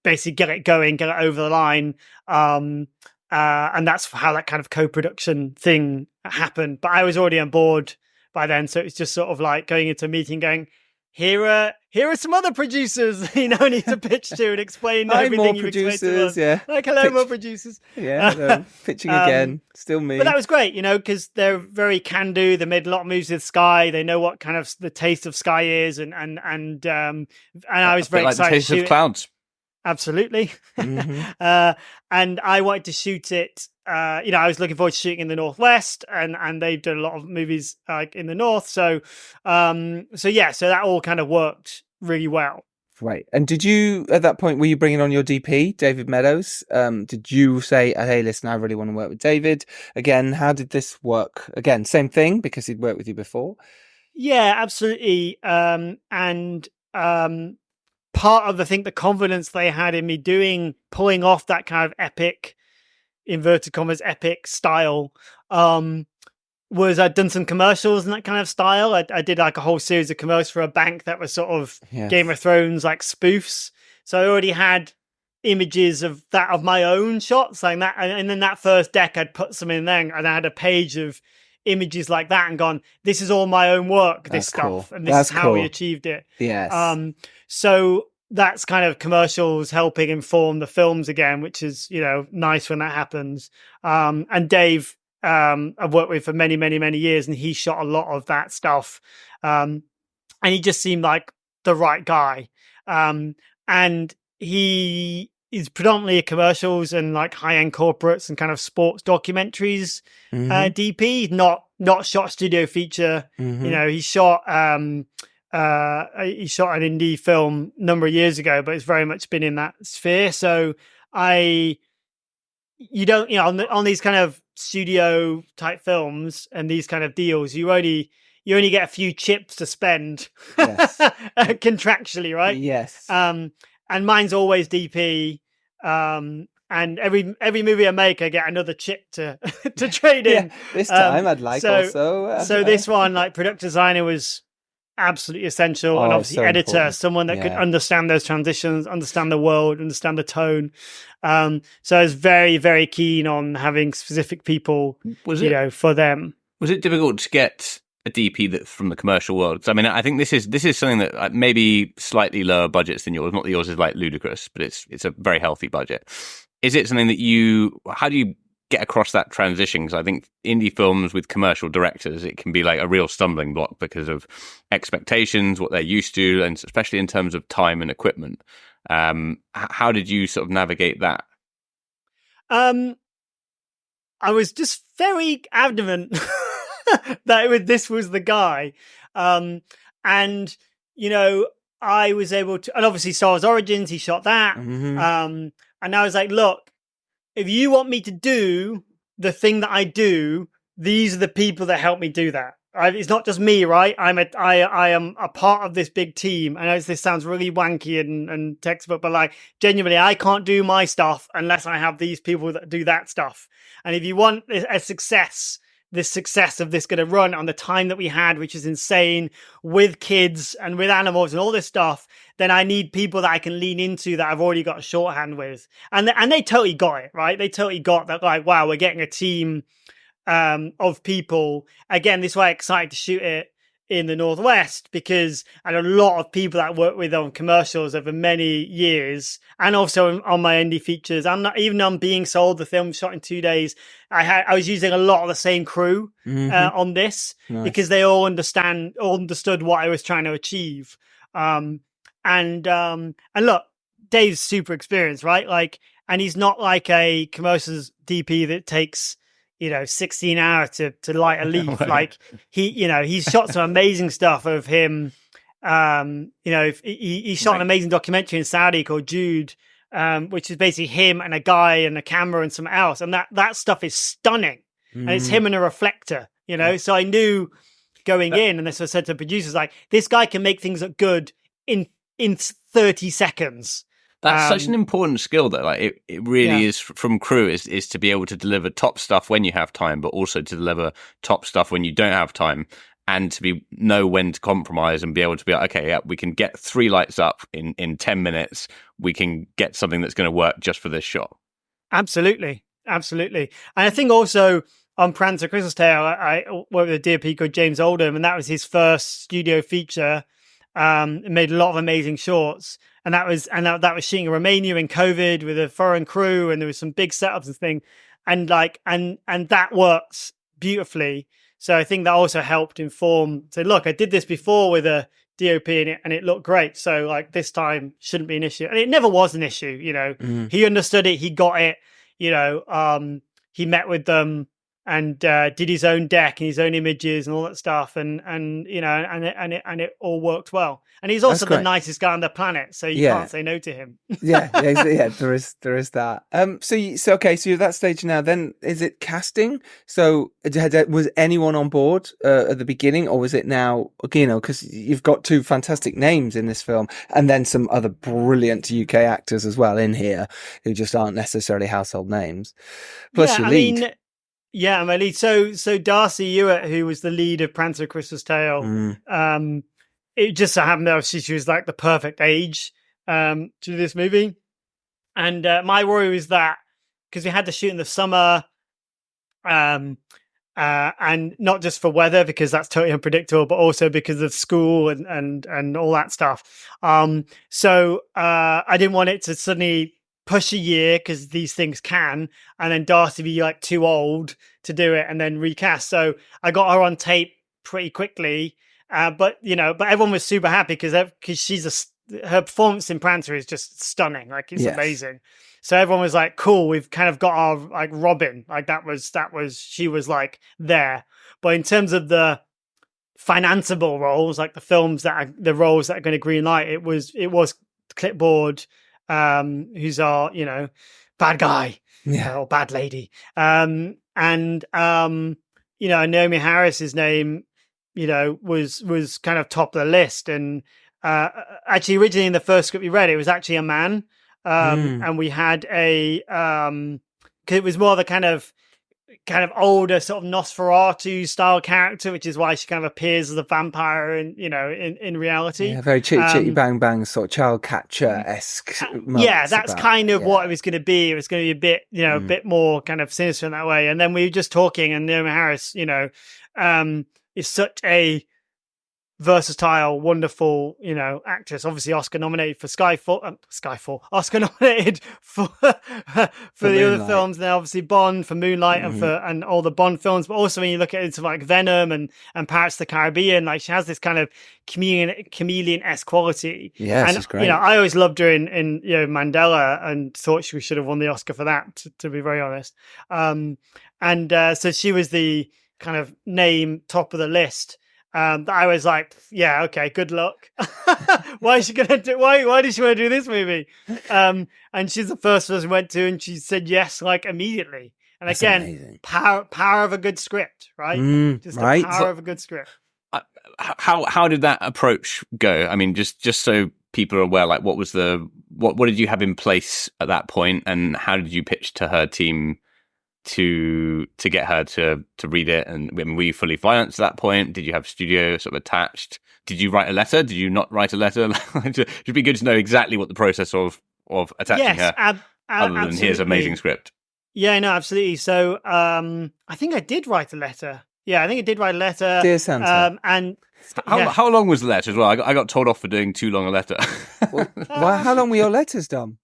S3: basically get it going, get it over the line. And that's how that kind of co-production thing happened. But I was already on board by then. So it's just sort of like going into a meeting going, here are some other producers need to pitch to and explain everything you've explained to us.
S1: Yeah.
S3: Like, hello, more producers.
S1: Yeah, pitching again. Still me.
S3: But that was great, because they're very can-do. They made a lot of moves with Sky. They know what kind of the taste of Sky is, and I was very excited.
S2: The taste of clouds.
S3: Absolutely. And I wanted to shoot it. I was looking forward to shooting in the Northwest, and they've done a lot of movies like in the North. So that all kind of worked really well.
S1: Right. And did you, at that point, were you bringing on your DP, David Meadows? Did you say, hey, listen, I really want to work with David? Again, how did this work? Again, same thing, because he'd worked with you before?
S3: Yeah, absolutely. Part of the confidence they had in me pulling off that kind of epic, inverted commas, epic style, was I'd done some commercials in that kind of style. I did like a whole series of commercials for a bank that was sort of Game of Thrones like spoofs. So I already had images of my own shots like that. And then that first deck, I'd put some in there, and I had a page of images like that and gone, this is all my own work, this stuff. And this is how we achieved it.
S1: Yes.
S3: So that's kind of commercials helping inform the films again, which is, nice when that happens. And Dave, I've worked with for many, many, many years, and he shot a lot of that stuff. And he just seemed like the right guy. And he is predominantly commercials and like high-end corporates and kind of sports documentaries. DP, not shot studio feature. He shot an indie film a number of years ago, but it's very much been in that sphere. So on these kind of studio type films and these kind of deals, you only get a few chips to spend contractually, right?
S1: Yes.
S3: And mine's always DP. And every movie I make, I get another chip to trade in.
S1: This time I'd like also.
S3: So this one, like product designer was absolutely essential, and obviously so editor, important. Someone that could understand those transitions, understand the world, understand the tone. So I was very, very keen on having specific people, for them.
S2: Was it difficult to get a DP that from the commercial world? I mean, I think this is something that maybe slightly lower budgets than yours. Not that yours is like ludicrous, but it's a very healthy budget. Is it something that how do you get across that transition? Because I think indie films with commercial directors, it can be like a real stumbling block because of expectations, what they're used to, and especially in terms of time and equipment. How did you sort of navigate that?
S3: I was just very adamant that this was the guy. I was able to, and obviously Star Wars Origins, he shot that. And I was like, look, if you want me to do the thing that I do, these are the people that help me do that. It's not just me, right? I am a part of this big team. I know this sounds really wanky and textbook, but like genuinely, I can't do my stuff unless I have these people that do that stuff. And if you want a success, this success of this going to run on the time that we had, which is insane, with kids and with animals and all this stuff, then I need people that I can lean into that I've already got a shorthand with. And they totally got it, right? They totally got that, like, wow, we're getting a team of people. Again, this is why I'm excited to shoot it in the Northwest, because and a lot of people that I worked with on commercials over many years, and also on my indie features, even on Being Sold, the film shot in 2 days, I was using a lot of the same crew on this because they all understood what I was trying to achieve. And look, Dave's super experienced, right? Like, and he's not like a commercials DP that takes 16 hours to light a leaf. Like he's shot some amazing stuff of him. He shot an amazing documentary in Saudi called Jude, which is basically him and a guy and a camera and something else. And that stuff is stunning. And it's him and a reflector, So I knew going in, and this was said to producers, like, this guy can make things look good in 30 seconds.
S2: That's such an important skill, though. Like it really is from crew is to be able to deliver top stuff when you have time, but also to deliver top stuff when you don't have time, and to know when to compromise and be able to be like, okay, yeah, we can get 3 lights up in 10 minutes. We can get something that's going to work just for this shot. Absolutely.
S3: And I think also on Prancer Christmas Tale, I worked with a DOP called Giles Oldham, and that was his first studio feature. It made a lot of amazing shorts. And that was shooting in Romania in COVID with a foreign crew, and there was some big setups and thing, and that works beautifully. So I think that also helped inform. So look, I did this before with a DOP and it looked great. So like this time shouldn't be an issue, and it never was an issue. He understood it, he got it. He met with them and did his own deck and his own images and all that stuff, and it all worked well. And he's also the nicest guy on the planet, so you can't say no to him.
S1: yeah, there is that. So you're at that stage now. Then is it casting? So was anyone on board at the beginning, or was it now? Because you've got 2 fantastic names in this film, and then some other brilliant UK actors as well in here who just aren't necessarily household names. Plus your lead.
S3: My lead. So Darcy Ewart, who was the lead of Prancer Christmas Tale, it just so happened that she was like the perfect age to do this movie. And my worry was that because we had to shoot in the summer, and not just for weather, because that's totally unpredictable, but also because of school and all that stuff. So I didn't want it to suddenly push a year, because these things can, and then Darcy be like too old to do it and then recast. So I got her on tape pretty quickly, but everyone was super happy because her performance in Prancer is just stunning. Like it's amazing. So everyone was like, cool, we've kind of got our like Robin. Like that was she was like there. But in terms of the financeable roles, like the roles that are going to green light, it was Clipboard, who's our bad guy or bad lady, and Naomi Harris's name was kind of top of the list. And actually originally in the first script we read, it was actually a man, and we had a 'cause it was more of a kind of older sort of Nosferatu style character, which is why she kind of appears as a vampire in reality.
S1: Yeah, very chitty bang bang sort of child catcher-esque.
S3: That's kind of what it was going to be. It was going to be a bit, a bit more kind of sinister in that way. And then we were just talking, and Naomi Harris, is such a versatile, wonderful, actress. Obviously, Oscar nominated for Skyfall. Oscar nominated for the other films. Then obviously Bond for Moonlight and all the Bond films. But also when you look at it, like Venom and Pirates of the Caribbean, like she has this kind of chameleon-esque quality.
S1: Yeah,
S3: she's
S1: great.
S3: I always loved her in Mandela, and thought she should have won the Oscar for that. To be very honest, so she was the kind of name top of the list. That I was like, yeah, okay, good luck. Why is she gonna do? Why did she want to do this movie? And she's the first person we went to, and she said yes, like immediately. And that's again, amazing. Power of a good script, right? The power of a good script.
S2: How did that approach go? I mean, just so people are aware, like what did you have in place at that point, and how did you pitch to her team to get her to read it? And were you fully financed at that point? Did you have studio sort of attached? Did you write a letter? Did you not write a letter? It'd be good to know exactly what the process of attaching her, other than here's an amazing script.
S3: Yeah, no, absolutely. So I think I did write a letter. Yeah, I think it did write a letter.
S1: Dear Santa.
S3: And
S2: how long was the letter as well? I got told off for doing too long a letter.
S1: Well, how long were your letters, Dom?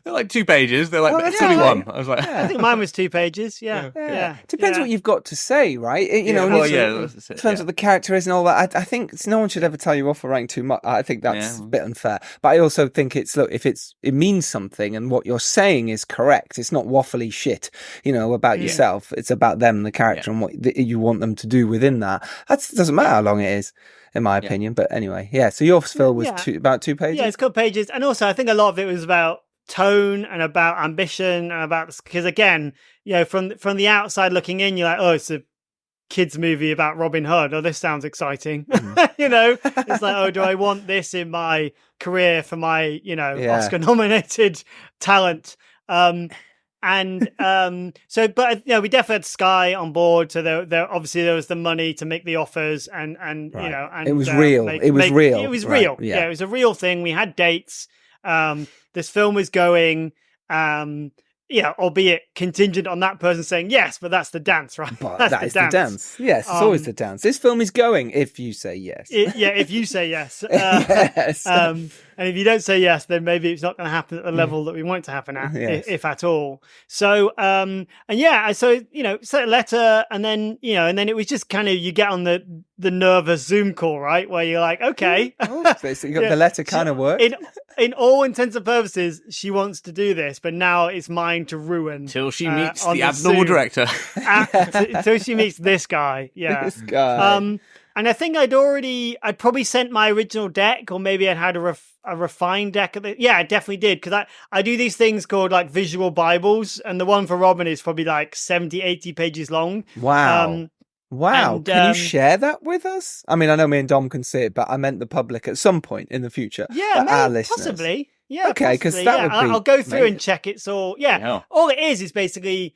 S2: They're like 2 pages. They're like,
S1: that's
S2: tell me
S1: all
S2: one.
S1: right.
S2: I was like,
S3: I think mine was 2 pages. Yeah.
S1: Depends what you've got to say, right? Depends what the character is and all that. I think no one should ever tell you off for writing too much. I think that's a bit unfair. But I also think if it means something and what you're saying is correct, it's not waffly shit, about yourself. It's about them, the character, and what you want them to do within that. That doesn't matter how long it is, in my opinion. But anyway, so yours, Phil, was about 2 pages.
S3: Yeah, it's a couple pages, and also I think a lot of it was about tone and about ambition and about, because again, from the outside looking in, you're like, oh, it's a kids movie about Robin Hood. Oh, this sounds exciting. It's like, oh, do I want this in my career for my Oscar nominated talent? But we definitely had Sky on board, so there obviously there was the money to make the offers, and
S1: it was real. It was real.
S3: It was real. Yeah, it was a real thing. We had dates. This film was going, albeit contingent on that person saying yes, but that's the dance, right?
S1: But that is the dance. Yes, it's always the dance. This film is going if you say yes.
S3: If you say yes.
S1: Yes.
S3: And if you don't say yes, then maybe it's not going to happen at the level that we want it to happen at, if at all. So, sent a letter, and then it was just kind of, you get on the nervous Zoom call, right? Where you're like, okay.
S1: So you got the letter kind of work.
S3: In all intents and purposes, she wants to do this, but now it's mine to ruin.
S2: Till she meets the abnormal director.
S3: Till she meets this guy. Yeah.
S1: This guy.
S3: And I think I'd probably sent my original deck, or maybe I'd had a refined deck of it. Yeah, I definitely did, because I do these things called like visual Bibles, and the one for Robin is probably like 70, 80 pages long.
S1: Wow. Wow. Can you share that with us? I mean, I know me and Dom can see it, but I meant the public at some point in the future.
S3: Yeah,
S1: our listeners.
S3: possibly. Yeah,
S1: okay, because that would be
S3: I'll go through and check it's all. Yeah. All it is basically,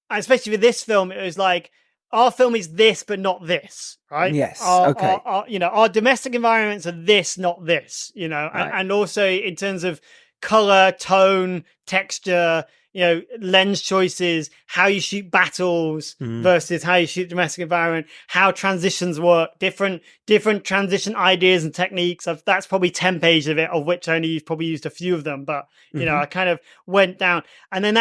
S3: especially with this film, it was like, our film is this, but not this, right?
S1: Yes.
S3: Okay. Our domestic environments are this, not this, right. and also in terms of color, tone, texture, lens choices, how you shoot battles versus how you shoot domestic environment, how transitions work, different transition ideas and techniques. That's probably 10 pages of it, of which you've probably used a few of them, but I kind of went down, and then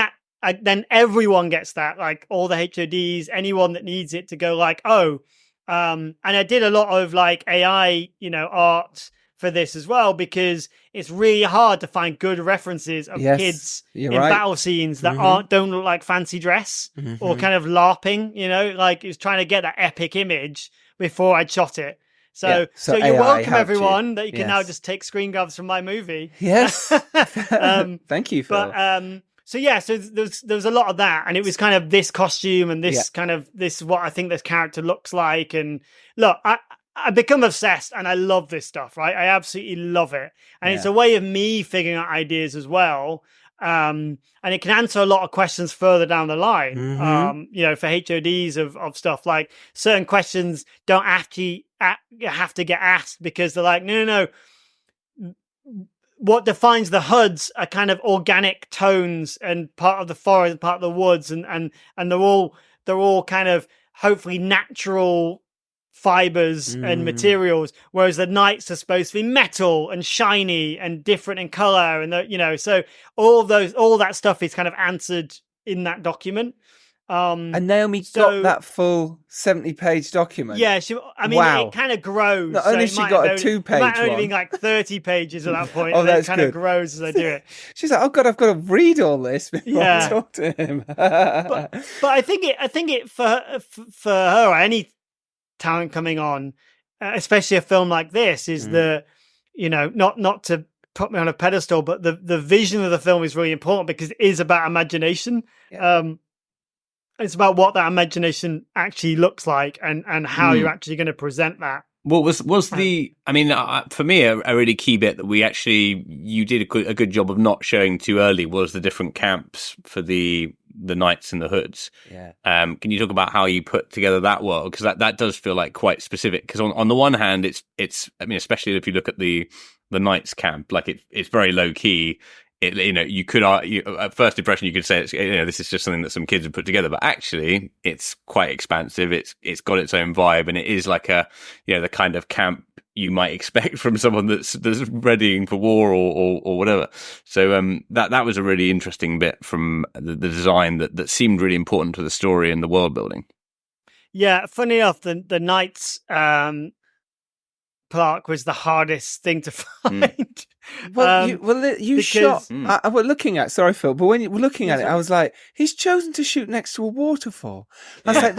S3: then everyone gets that, like all the HODs, anyone that needs it, to go like, and I did a lot of like AI, art for this as well, because it's really hard to find good references of kids in battle scenes that don't look like fancy dress or kind of LARPing, like it was trying to get that epic image before I'd shot it. So you're
S1: AI
S3: welcome, everyone, that you can now just take screen grabs from my movie.
S1: Yes. Thank you, Phil.
S3: But, so there was a lot of that, and it was kind of this costume and this kind of, this is what I think this character looks like. And look, I become obsessed, and I love this stuff, right? I absolutely love it. And it's a way of me figuring out ideas as well. And it can answer a lot of questions further down the line, for HODs of stuff, like certain questions don't actually have to get asked, because they're like, no. What defines the HUDs are kind of organic tones and part of the forest, part of the woods, and they're all kind of hopefully natural fibers and materials, whereas the knights are supposed to be metal and shiny and different in color, and so all that stuff is kind of answered in that document.
S1: And Naomi got that full 70-page document.
S3: Yeah, it kind of grows.
S1: Not only she got a 2-page one.
S3: It might only be like 30 pages at that point.
S1: Oh,
S3: and
S1: that's
S3: it kind of grows as I do it.
S1: She's like, oh God, I've got to read all this before I talk to him.
S3: but I think it for her, or any talent coming on, especially a film like this, is not to put me on a pedestal, but the vision of the film is really important, because it is about imagination. It's about what that imagination actually looks like, and how you're actually going to present that.
S2: What was the? I mean, for me, a really key bit that you did a good job of not showing too early was the different camps for the knights and the hoods.
S1: Yeah.
S2: Can you talk about how you put together that world? Because that does feel like quite specific. Because on the one hand, it's I mean, especially if you look at the knights camp, like it's very low key. you could at first impression you could say it's, this is just something that some kids have put together, but actually it's quite expansive. It's got its own vibe, and it is like the kind of camp you might expect from someone that's readying for war or whatever. So that was a really interesting bit from the design that seemed really important to the story and the world building.
S3: Yeah, funny enough, the Knights plaque was the hardest thing to find.
S1: You shot. We're looking at. Sorry, Phil, but when you were looking at it, I was like, he's chosen to shoot next to a waterfall. I was like,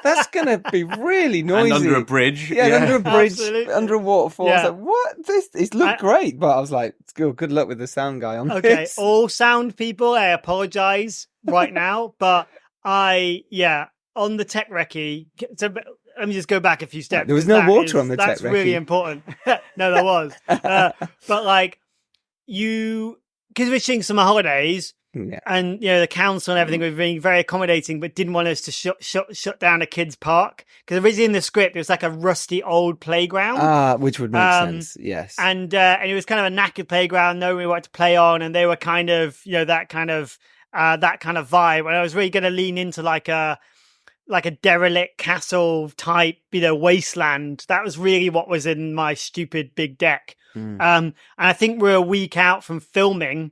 S1: that's going to be really noisy.
S2: And under a bridge.
S1: Yeah, under a bridge,
S3: absolutely. Under
S1: a waterfall. I was like, what? It looked great, but I was like, good luck with the sound guy on this.
S3: Okay, all sound people, I apologize right now, but on the tech recce. So let me just go back a few steps.
S1: There was no water on the tech recce.
S3: That's really important. No, there was. But like because we're shooting summer holidays, and the council and everything were being very accommodating, but didn't want us to shut down a kids' park because originally in the script it was like a rusty old playground.
S1: Which would make sense. Yes, and
S3: it was kind of a knackered playground. Nobody wanted to play on, and they were kind of that kind of vibe. And I was really going to lean into like a derelict castle type, wasteland. That was really what was in my stupid big deck. And I think we're a week out from filming,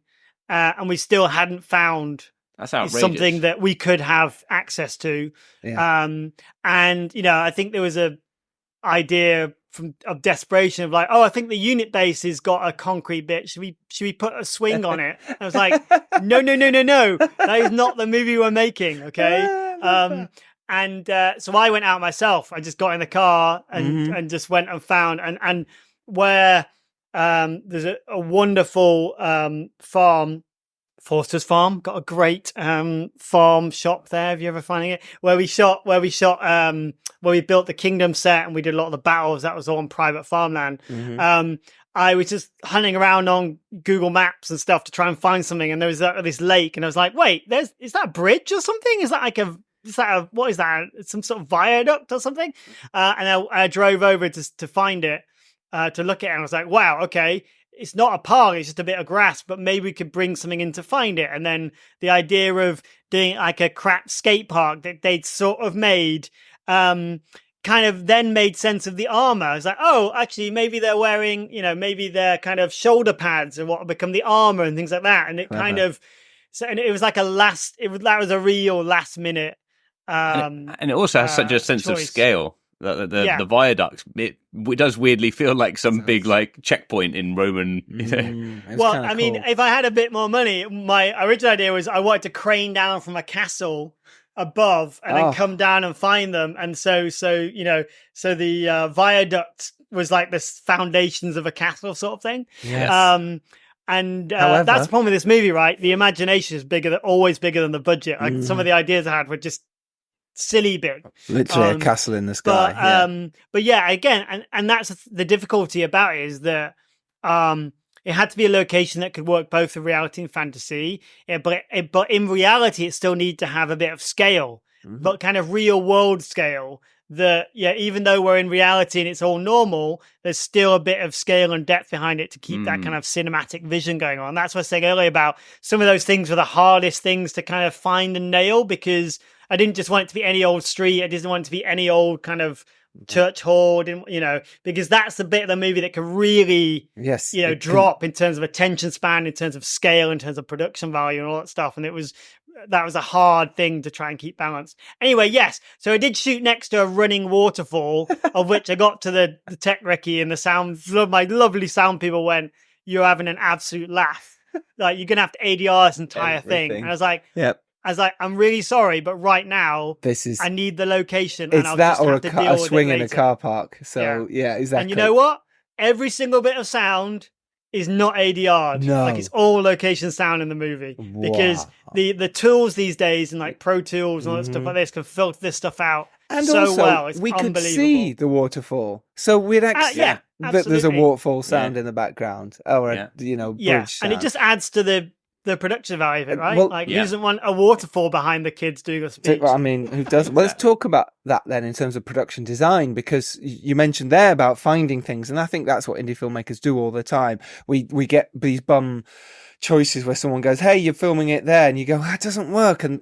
S3: and we still hadn't found something that we could have access to. Yeah. And I think there was a idea of desperation of like, I think the unit base has got a concrete bit. Should we put a swing on it? I was like, no. That is not the movie we're making. Okay. And so I went out myself. I just got in the car and just went and found and where there's a wonderful farm, Forster's Farm, got a great farm shop there. Have you ever finding it? Where we built the Kingdom set and we did a lot of the battles. That was all on private farmland. I was just hunting around on Google Maps and stuff to try and find something, and there was this lake, and I was like, "Wait, is that a bridge or something? Is that like what is that? Some sort of viaduct or something?" And I drove over to find it, to look at it, and I was like, "Wow, okay, it's not a park; it's just a bit of grass, but maybe we could bring something in to find it." And then the idea of doing like a crap skate park that they'd sort of made, kind of then made sense of the armor. I was like, oh, actually, maybe they're wearing, maybe they're kind of shoulder pads and what will become the armor and things like that. And it kind of, and it was like that was a real last minute.
S2: And it also has such a sense
S3: choice.
S2: Of scale. The viaduct, it does weirdly feel like some big like checkpoint in Roman.
S3: Well, I mean, if I had a bit more money, my original idea was I wanted to crane down from a castle above and then come down and find them, and so the viaduct was like the foundations of a castle sort of thing.
S1: Yes.
S3: However, that's the problem with this movie, right? The imagination is always bigger than the budget. Like some of the ideas I had were just silly big,
S1: literally a castle in the sky.
S3: But again, and that's the difficulty about it, is that it had to be a location that could work both in reality and fantasy. But in reality, it still needed to have a bit of scale, but kind of real world scale. That even though we're in reality and it's all normal, there's still a bit of scale and depth behind it to keep that kind of cinematic vision going on. That's what I was saying earlier about some of those things were the hardest things to kind of find and nail, because I didn't just want it to be any old street. I didn't want it to be any old kind of church hall, because that's the bit of the movie that can really, drop in terms of attention span, in terms of scale, in terms of production value and all that stuff. And that was a hard thing to try and keep balanced. Anyway, yes. So I did shoot next to a running waterfall, of which I got to the tech recce, and my lovely sound people went, "You're having an absolute laugh. Like, you're going to have to ADR this entire thing." And I was like, "Yep." I was like, "I'm really sorry, but right now, I need the location."
S1: It's and that, or a swing in a car park. So yeah, exactly.
S3: And you know what? Every single bit of sound is not ADR'd. No. Like, it's all location sound in the movie. Wow. Because the tools these days, and like Pro Tools and all that stuff like this, can filter this stuff out
S1: and
S3: so
S1: also,
S3: well. It's
S1: we could see the waterfall, so we'd actually there's a waterfall sound in the background, or bridge sound.
S3: And it just adds to the production value of it, right? Who doesn't want a waterfall behind the kids doing a speech?
S1: I mean, who doesn't? Well, let's talk about that then in terms of production design, because you mentioned there about finding things, and I think that's what indie filmmakers do all the time. We get these bum choices where someone goes, "Hey, you're filming it there," and you go, "That doesn't work." And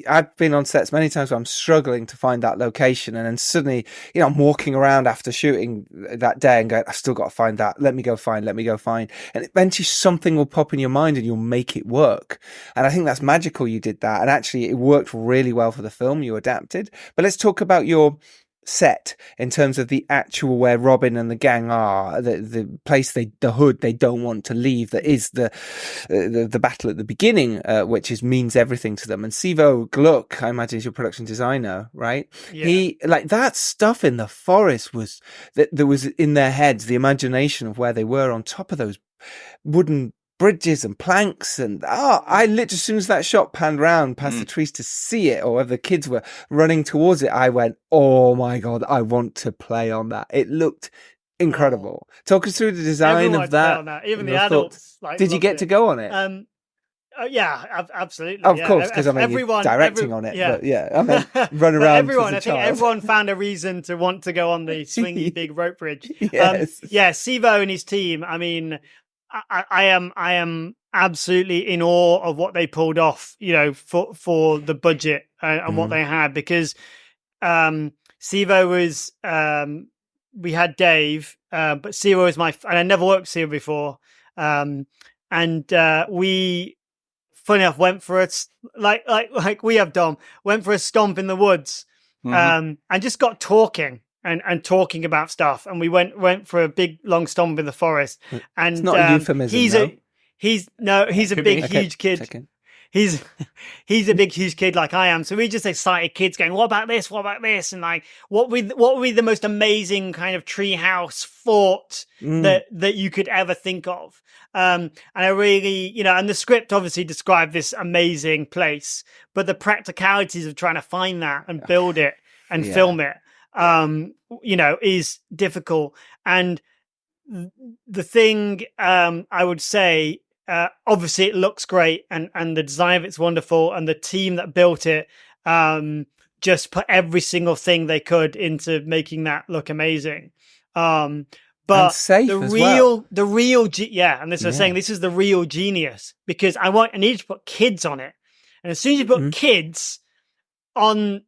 S1: I've been on sets many times where I'm struggling to find that location, and then suddenly, I'm walking around after shooting that day and going, "I've still got to find that. Let me go find. And eventually something will pop in your mind and you'll make it work. And I think that's magical. You did that, and actually, it worked really well for the film. You adapted. But let's talk about your set in terms of the actual where Robin and the gang are, the place the hood they don't want to leave, that is the battle at the beginning, which means everything to them. And Sivo Gluck, I imagine, is your production designer, right? Yeah. He, like, that stuff in the forest was that there was in their heads, the imagination of where they were on top of those wooden bridges and planks, and I literally, as soon as that shot panned round past the trees to see it, or whether the kids were running towards it, I went, "Oh my God, I want to play on that." It looked incredible. Talk us through the design of that.
S3: Even the adults.
S1: Did you get to go on it?
S3: Yeah, absolutely.
S1: Of course, because everyone directing on it. But I mean, run around.
S3: I think everyone found a reason to want to go on the swingy big rope bridge.
S1: Yes.
S3: Sivo and his team. I mean, I am absolutely in awe of what they pulled off, for the budget and what they had, because Sivo was, we had Dave, but Sivo was and I never worked with Sivo before. And we, funny enough, went for a, like we have, Dom, went for a stomp in the woods, and just got talking. And talking about stuff, and we went for a big long stomp in the forest. And
S1: it's not a euphemism.
S3: He's a big huge kid. He's a big huge kid like I am. So we just excited kids going, "What about this? What about this?" And like, what would be the most amazing kind of treehouse fort that you could ever think of? And I really, and the script obviously described this amazing place, but the practicalities of trying to find that and build it and film it, is difficult. And the thing I would say, obviously it looks great, and the design of it's wonderful, and the team that built it just put every single thing they could into making that look amazing. But the real and this is saying this is the real genius, because I need to put kids on it, and as soon as you put kids on,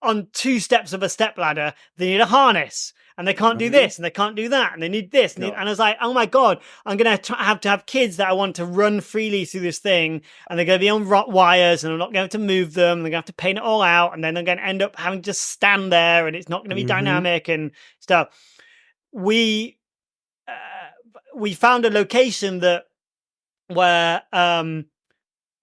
S3: on two steps of a stepladder, they need a harness, and they can't do this, and they can't do that, and they need this. And I was like, oh my God, I'm going to have kids that I want to run freely through this thing, and they're going to be on wires, and I'm not going to move them. They're going to have to paint it all out, and then they're going to end up having to just stand there, and it's not going to be dynamic and stuff. We found a location where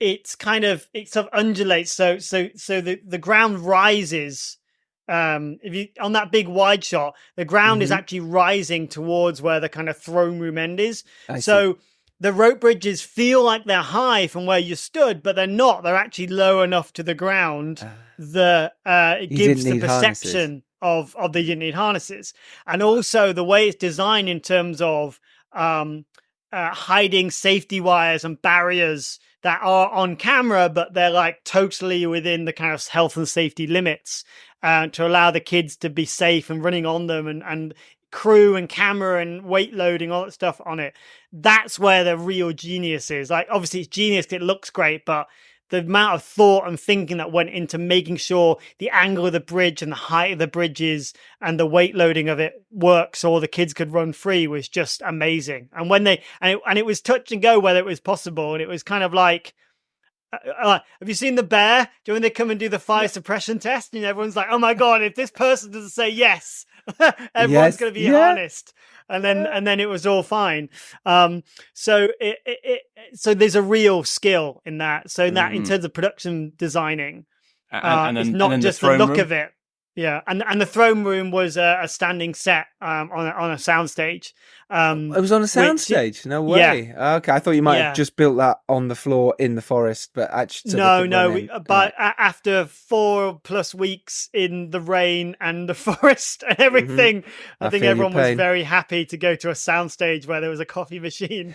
S3: it sort of undulates, so the ground rises. If you on that big wide shot, the ground is actually rising towards where the kind of throne room end is. So the rope bridges feel like they're high from where you stood, but they're not. They're actually low enough to the ground that it gives the perception of the you need harnesses. And also the way it's designed in terms of hiding safety wires and barriers that are on camera, but they're like totally within the kind of health and safety limits, to allow the kids to be safe and running on them, and crew and camera and weight loading, all that stuff on it. That's where the real genius is. Like, obviously it's genius, it looks great, but the amount of thought and thinking that went into making sure the angle of the bridge and the height of the bridges and the weight loading of it works so the kids could run free was just amazing. And when it was touch and go whether it was possible, and it was kind of like, have you seen The Bear? Do you know when they come and do the fire suppression test, and everyone's like, "Oh my God, if this person doesn't say yes, everyone's going to be harnessed." And then it was all fine. So there's a real skill in that. So that in terms of production designing, it's not just the look of it. Yeah, and the throne room was a standing set on a soundstage.
S1: It was on a soundstage. No way. Yeah. Okay, I thought you might have just built that on the floor in the forest, but actually
S3: but after 4+ weeks in the rain and the forest and everything, I think everyone was very happy to go to a soundstage where there was a coffee machine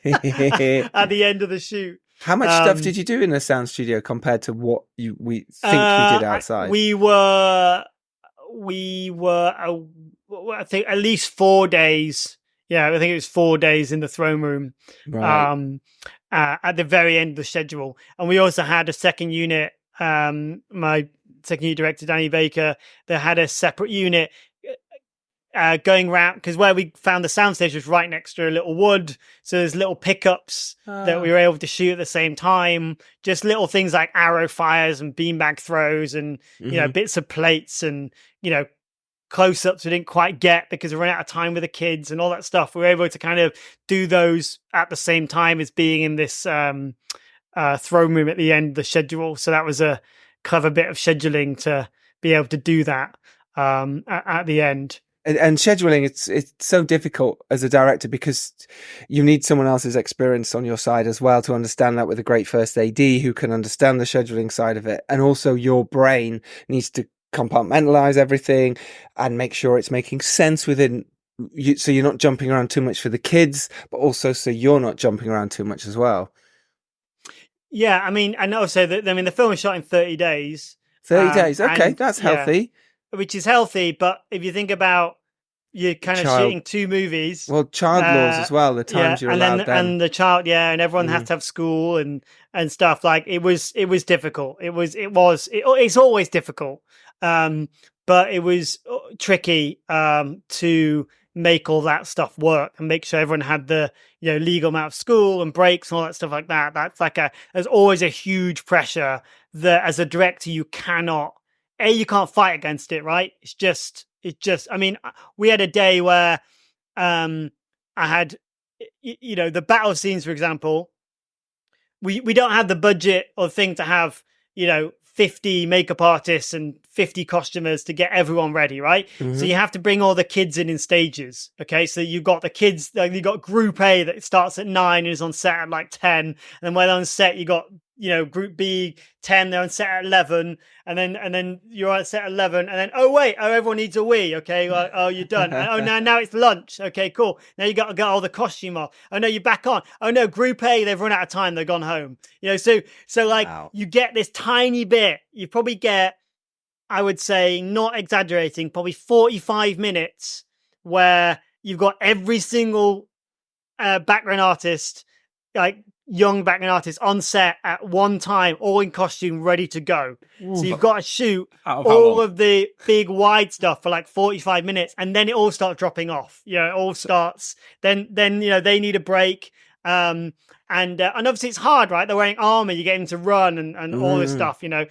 S3: at the end of the shoot.
S1: How much stuff did you do in the sound studio compared to what we think you did outside?
S3: We were I think at least 4 days Yeah, I think it was 4 days in the throne room.
S1: Right.
S3: At the very end of the schedule. And we also had a second unit, my second unit director, Danny Baker, that had a separate unit going around, because where we found the soundstage was right next to a little wood. So there's little pickups that we were able to shoot at the same time. Just little things like arrow fires and beanbag throws and, you know, bits of plates and, you know, close-ups we didn't quite get because we ran out of time with the kids and all that stuff. We were able to kind of do those at the same time as being in this throne room at the end of the schedule. So that was a clever bit of scheduling to be able to do that at the end.
S1: And scheduling, it's so difficult as a director because you need someone else's experience on your side as well to understand that, with a great first AD who can understand the scheduling side of it. And also your brain needs to compartmentalize everything and make sure it's making sense within you, so you're not jumping around too much for the kids, but also so you're not jumping around too much as well.
S3: Yeah, I mean, and also the film was shot in 30 days.
S1: 30 days, okay, that's healthy.
S3: Yeah, which is healthy, but if you think about you're kind of shooting 2 movies.
S1: Well, child laws as well, the times you're allowed then.
S3: And the child, and everyone has to have school and stuff. Like it was difficult. It's always difficult. But it was tricky to make all that stuff work and make sure everyone had the, you know, legal amount of school and breaks and all that stuff like that. That's like there's always a huge pressure that as a director you can't fight against it, right? It's just, I mean, we had a day where I had, you know, the battle scenes, for example, we don't have the budget or thing to have, you know, 50 makeup artists and 50 costumers to get everyone ready, right? So you have to bring all the kids in stages, okay? So you've got the kids, you got Group A that starts at 9 and is on set at like 10. And then when they're on set, you got, you know, Group B, 10, they're on set at 11. And then you're on set at 11. And then, everyone needs a wee, okay? Like, you're done. Now it's lunch. Okay, cool. Now you got to get all the costume off. Oh, no, you're back on. Oh, no, Group A, they've run out of time. They've gone home. You know, so like you get this tiny bit. You probably get, I would say, not exaggerating, probably 45 minutes where you've got every single background artist, like young background artist on set at one time, all in costume, ready to go. So you've got to shoot all of the big wide stuff for like 45 minutes, and then it all starts dropping off. You know, it all starts. Then you know they need a break. And obviously it's hard, right? They're wearing armor, you get them to run and all this stuff, you know.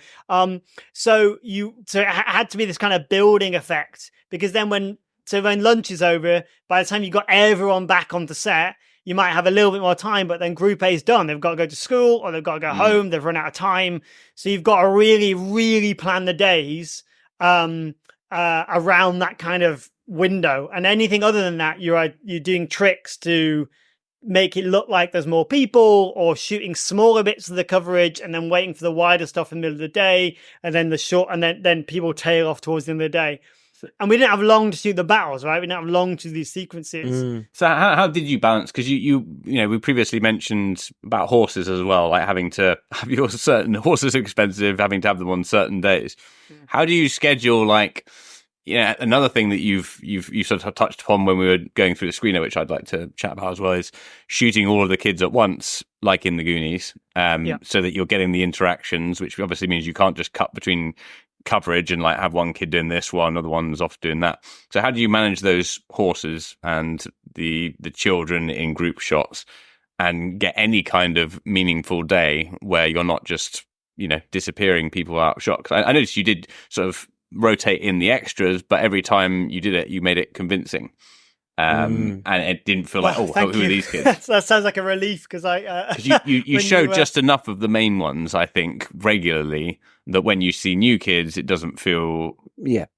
S3: So it had to be this kind of building effect, because then when lunch is over, by the time you got everyone back onto set, you might have a little bit more time, but then Group A is done. They've got to go to school or they've got to go home. They've run out of time. So you've got to really, really plan the days around that kind of window. And anything other than that, you're doing tricks to make it look like there's more people, or shooting smaller bits of the coverage and then waiting for the wider stuff in the middle of the day, and then the short, and then people tail off towards the end of the day. And we didn't have long to shoot the battles, right? We didn't have long to do these sequences.
S2: So how did you balance? Because you know, we previously mentioned about horses as well, like having to have your certain horses are expensive, having to have them on certain days. How do you schedule, like, yeah, another thing that you sort of touched upon when we were going through the screener, which I'd like to chat about as well, is shooting all of the kids at once, like in the Goonies, so that you're getting the interactions, which obviously means you can't just cut between coverage and like have one kid doing this while another one's off doing that. So how do you manage those horses and the children in group shots and get any kind of meaningful day where you're not just, you know, disappearing people out of shot? 'Cause I noticed you did sort of rotate in the extras, but every time you did it, you made it convincing. And it didn't feel like, who are these kids?
S3: That sounds like a relief, because
S2: you showed just enough of the main ones, I think, regularly, that when you see new kids, it doesn't feel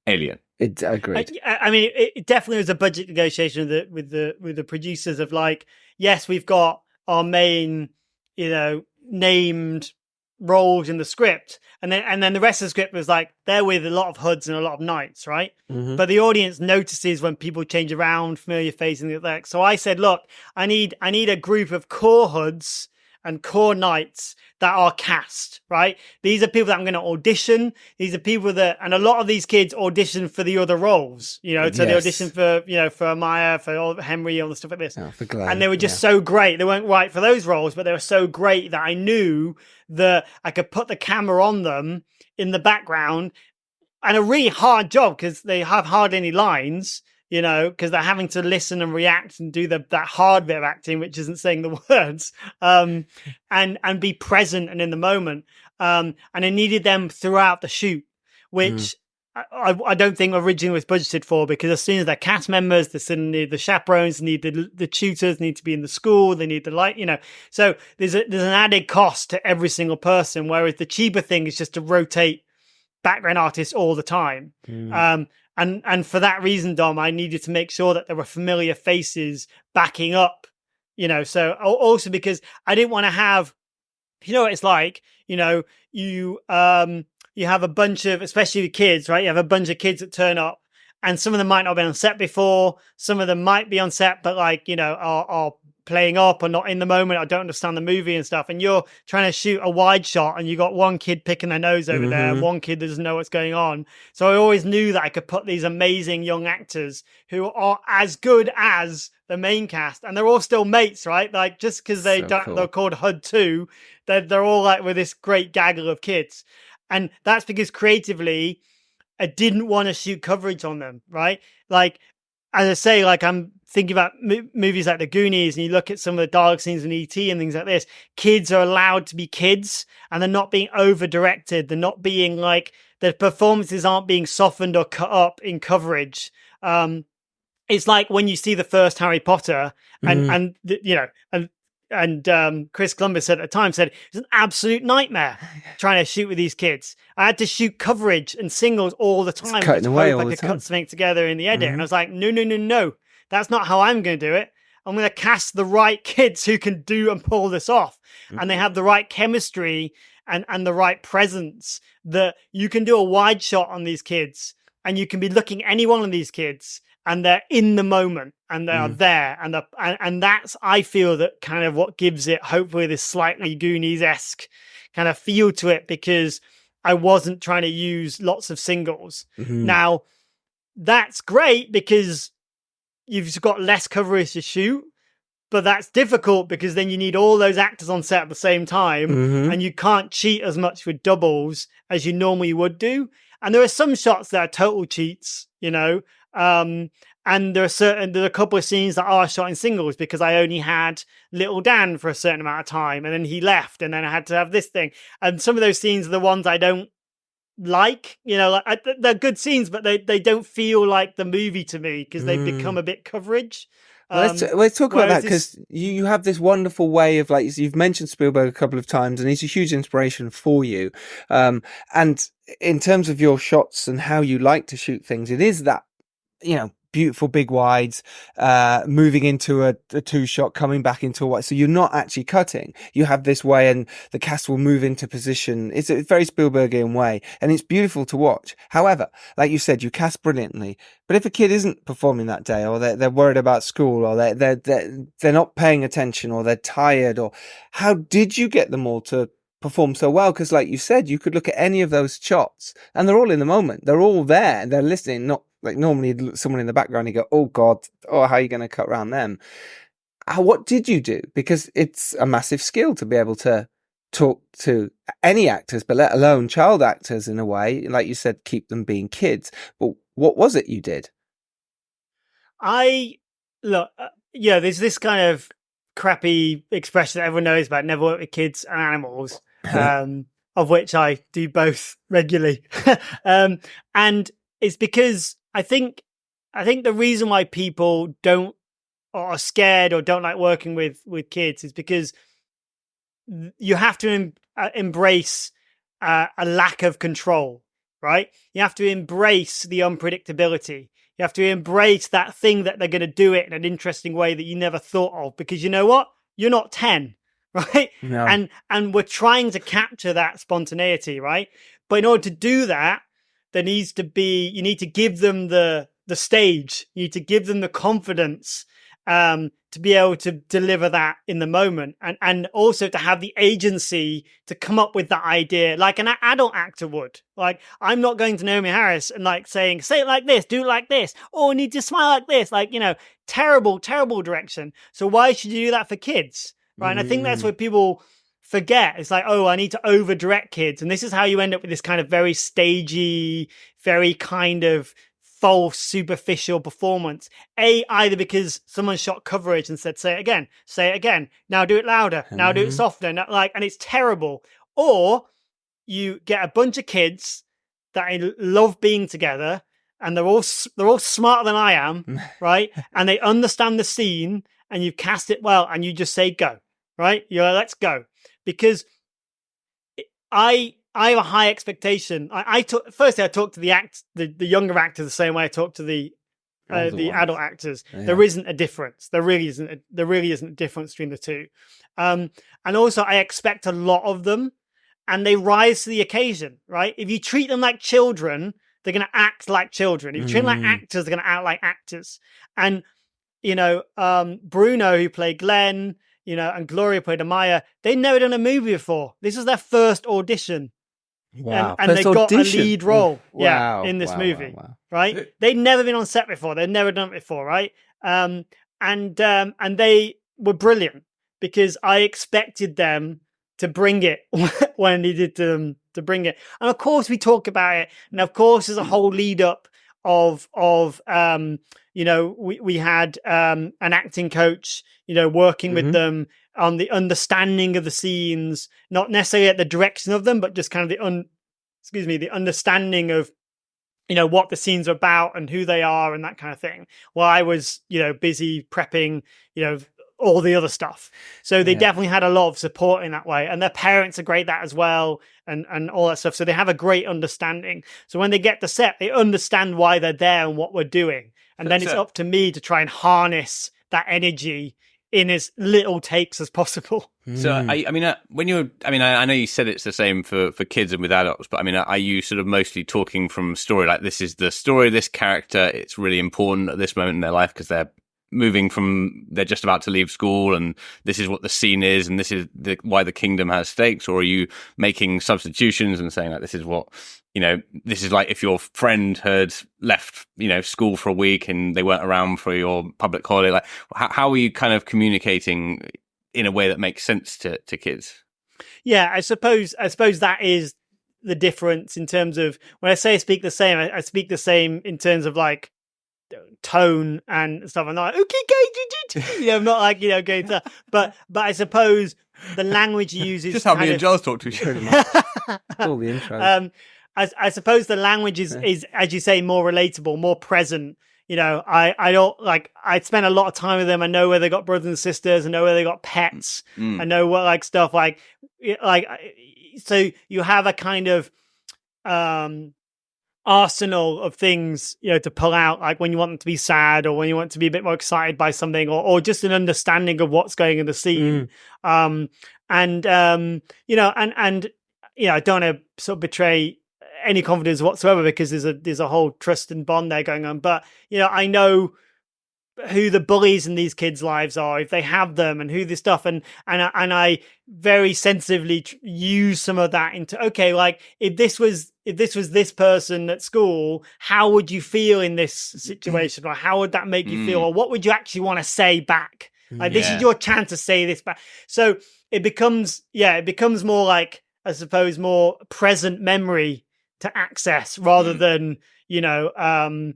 S2: alien.
S1: Agreed.
S3: I mean, it definitely was a budget negotiation with the producers of like, yes, we've got our main, you know, named roles in the script, and then the rest of the script was like, they're with a lot of hoods and a lot of knights, right? But the audience notices when people change around, familiar faces and like. So I said, look, I need a group of core hoods and core nights that are cast, right? These are people that I'm going to audition. These are people that, and a lot of these kids audition for the other roles, you know, so they audition for, you know, for Maya, for Henry, all the stuff like this.
S1: Oh, for Glenn.
S3: And they were just so great. They weren't right for those roles, but they were so great that I knew that I could put the camera on them in the background, and a really hard job because they have hardly any lines, you know, because they're having to listen and react and do that hard bit of acting, which isn't saying the words, and be present and in the moment. And I needed them throughout the shoot, which I don't think originally was budgeted for, because as soon as they're cast members, they suddenly need the chaperones, need the tutors, need to be in the school, they need the light, you know. So there's an added cost to every single person, whereas the cheaper thing is just to rotate background artists all the time. And for that reason, Dom, I needed to make sure that there were familiar faces backing up, you know. So also because I didn't want to have, you know what it's like, you know, you have a bunch of, especially with kids, right? You have a bunch of kids that turn up, and some of them might not have been on set before. Some of them might be on set, but like, you know, are playing up or not in the moment. I don't understand the movie and stuff. And you're trying to shoot a wide shot and you got one kid picking their nose over there, and one kid that doesn't know what's going on. So I always knew that I could put these amazing young actors who are as good as the main cast, and they're all still mates, right? Like, just because they're called HUD 2, they're all like with this great gaggle of kids. And that's because creatively, I didn't want to shoot coverage on them, right? Like, as I say, like, I'm thinking about movies like The Goonies, and you look at some of the dialogue scenes in E.T. and things like this. Kids are allowed to be kids, and they're not being over-directed. They're not being like, the performances aren't being softened or cut up in coverage. It's like when you see the first Harry Potter, and Chris Columbus said at the time, said it's an absolute nightmare trying to shoot with these kids. I had to shoot coverage and singles all the time.
S1: It's cutting away all
S3: I
S1: the
S3: could
S1: time.
S3: cut something together in the edit. And I was like, no. That's not how I'm going to do it. I'm going to cast the right kids who can do and pull this off. And they have the right chemistry and the right presence, that you can do a wide shot on these kids and you can be looking at any one of these kids and they're in the moment and they are there. And that's, I feel, that kind of what gives it, hopefully, this slightly Goonies-esque kind of feel to it, because I wasn't trying to use lots of singles. Now, that's great because you've got less coverage to shoot, but that's difficult because then you need all those actors on set at the same time, and you can't cheat as much with doubles as you normally would do. And there are some shots that are total cheats, you know, and there's a couple of scenes that are shot in singles because I only had little Dan for a certain amount of time, and then he left, and then I had to have this thing. And some of those scenes are the ones I don't like, you know, like, they're good scenes, but they don't feel like the movie to me because they've become a bit coverage.
S1: Let's talk about that, because you have this wonderful way of, like, you've mentioned Spielberg a couple of times, and he's a huge inspiration for you. And in terms of your shots and how you like to shoot things, it is that, you know, beautiful big wides, moving into a two shot, coming back into a wide. So you're not actually cutting. You have this way, and the cast will move into position. It's a very Spielbergian way, and it's beautiful to watch. However, like you said, you cast brilliantly. But if a kid isn't performing that day, or they're worried about school, or they're not paying attention, or they're tired, or how did you get them all to perform so well? Because like you said, you could look at any of those shots and they're all in the moment. They're all there. They're listening, not like normally someone in the background, you go, oh God, how are you going to cut around them? What did you do? Because it's a massive skill to be able to talk to any actors, but let alone child actors in a way, like you said, keep them being kids. But what was it you did?
S3: There's this kind of crappy expression that everyone knows about, never work with kids and animals, of which I do both regularly. And it's because I think the reason why people don't, or are scared or don't like working with kids, is because you have to embrace a lack of control, right? You have to embrace the unpredictability. You have to embrace that thing that they're going to do it in an interesting way that you never thought of, because you know what? You're not 10, right? No. And we're trying to capture that spontaneity, right? But in order to do that, you need to give them the stage. You need to give them the confidence to to be able to deliver that in the moment, and also to have the agency to come up with that idea like an adult actor would. Like, I'm not going to Naomi Harris and like saying, say it like this, do it like this, or need to smile like this, like, you know, terrible direction. So why should you do that for kids? Right. And I think that's what people forget. It's like, oh, I need to over direct kids. And this is how you end up with this kind of very stagey, very kind of false, superficial performance. Either because someone shot coverage and said, say it again, now do it louder, now do it softer, and it's terrible. Or you get a bunch of kids that love being together, and they're all smarter than I am, right? And they understand the scene, and you've cast it well, and you just say go, right? You're like, let's go. Because I have a high expectation. I talk to the younger actors the same way I talk to the adult actors. Yeah. There isn't a difference. There really isn't a difference between the two. And also, I expect a lot of them, and they rise to the occasion. Right? If you treat them like children, they're going to act like children. If you treat them like actors, they're going to act like actors. And Bruno, who played Glenn, and Gloria played Amaya, they'd never done a movie before. This was their first audition.
S1: Wow.
S3: And they got a lead role in this movie.
S1: Wow.
S3: Right? They'd never been on set before. They'd never done it before, right? And they were brilliant because I expected them to bring it when I needed to bring it. And of course we talk about it. And of course there's a whole lead up of we had an acting coach, working with them on the understanding of the scenes, not necessarily at the direction of them, but just kind of the understanding of, what the scenes are about and who they are and that kind of thing. While I was, busy prepping, all the other stuff. So they definitely had a lot of support in that way. And their parents are great at that as well, and all that stuff. So they have a great understanding. So when they get to set, they understand why they're there and what we're doing. And then it's up to me to try and harness that energy in as little takes as possible.
S2: So, I know you said it's the same for kids and with adults, but are you sort of mostly talking from story? Like, this is the story of this character. It's really important at this moment in their life because they're just about to leave school, and this is what the scene is, and this is why the kingdom has stakes? Or are you making substitutions and saying, like, this is what, this is like if your friend had left, school for a week and they weren't around for your public holiday? Like, how are you kind of communicating in a way that makes sense to kids?
S3: Yeah, I suppose that is the difference in terms of when I say I speak the same, I speak the same in terms of like tone and stuff. I'm not like, okay, I'm not like, going to, but I suppose the language you use is
S2: just how me and Giles talk to each other.
S1: All the intros.
S3: I suppose the language is, as you say, more relatable, more present. I don't like, I spend a lot of time with them. I know where they got brothers and sisters. I know where they got pets. I know what, like, stuff like, so you have a kind of, arsenal of things, to pull out, like when you want them to be sad or when you want to be a bit more excited by something, or just an understanding of what's going in the scene. I don't want to sort of betray any confidence whatsoever because there's a whole trust and bond there going on. But, I know who the bullies in these kids' lives are, if they have them, and who this stuff, and I very sensitively use some of that into, okay, like if this was this person at school, how would you feel in this situation? Or how would that make you feel? Or what would you actually want to say back? Like, this is your chance to say this back. So it becomes more like, I suppose, more present memory to access rather than, a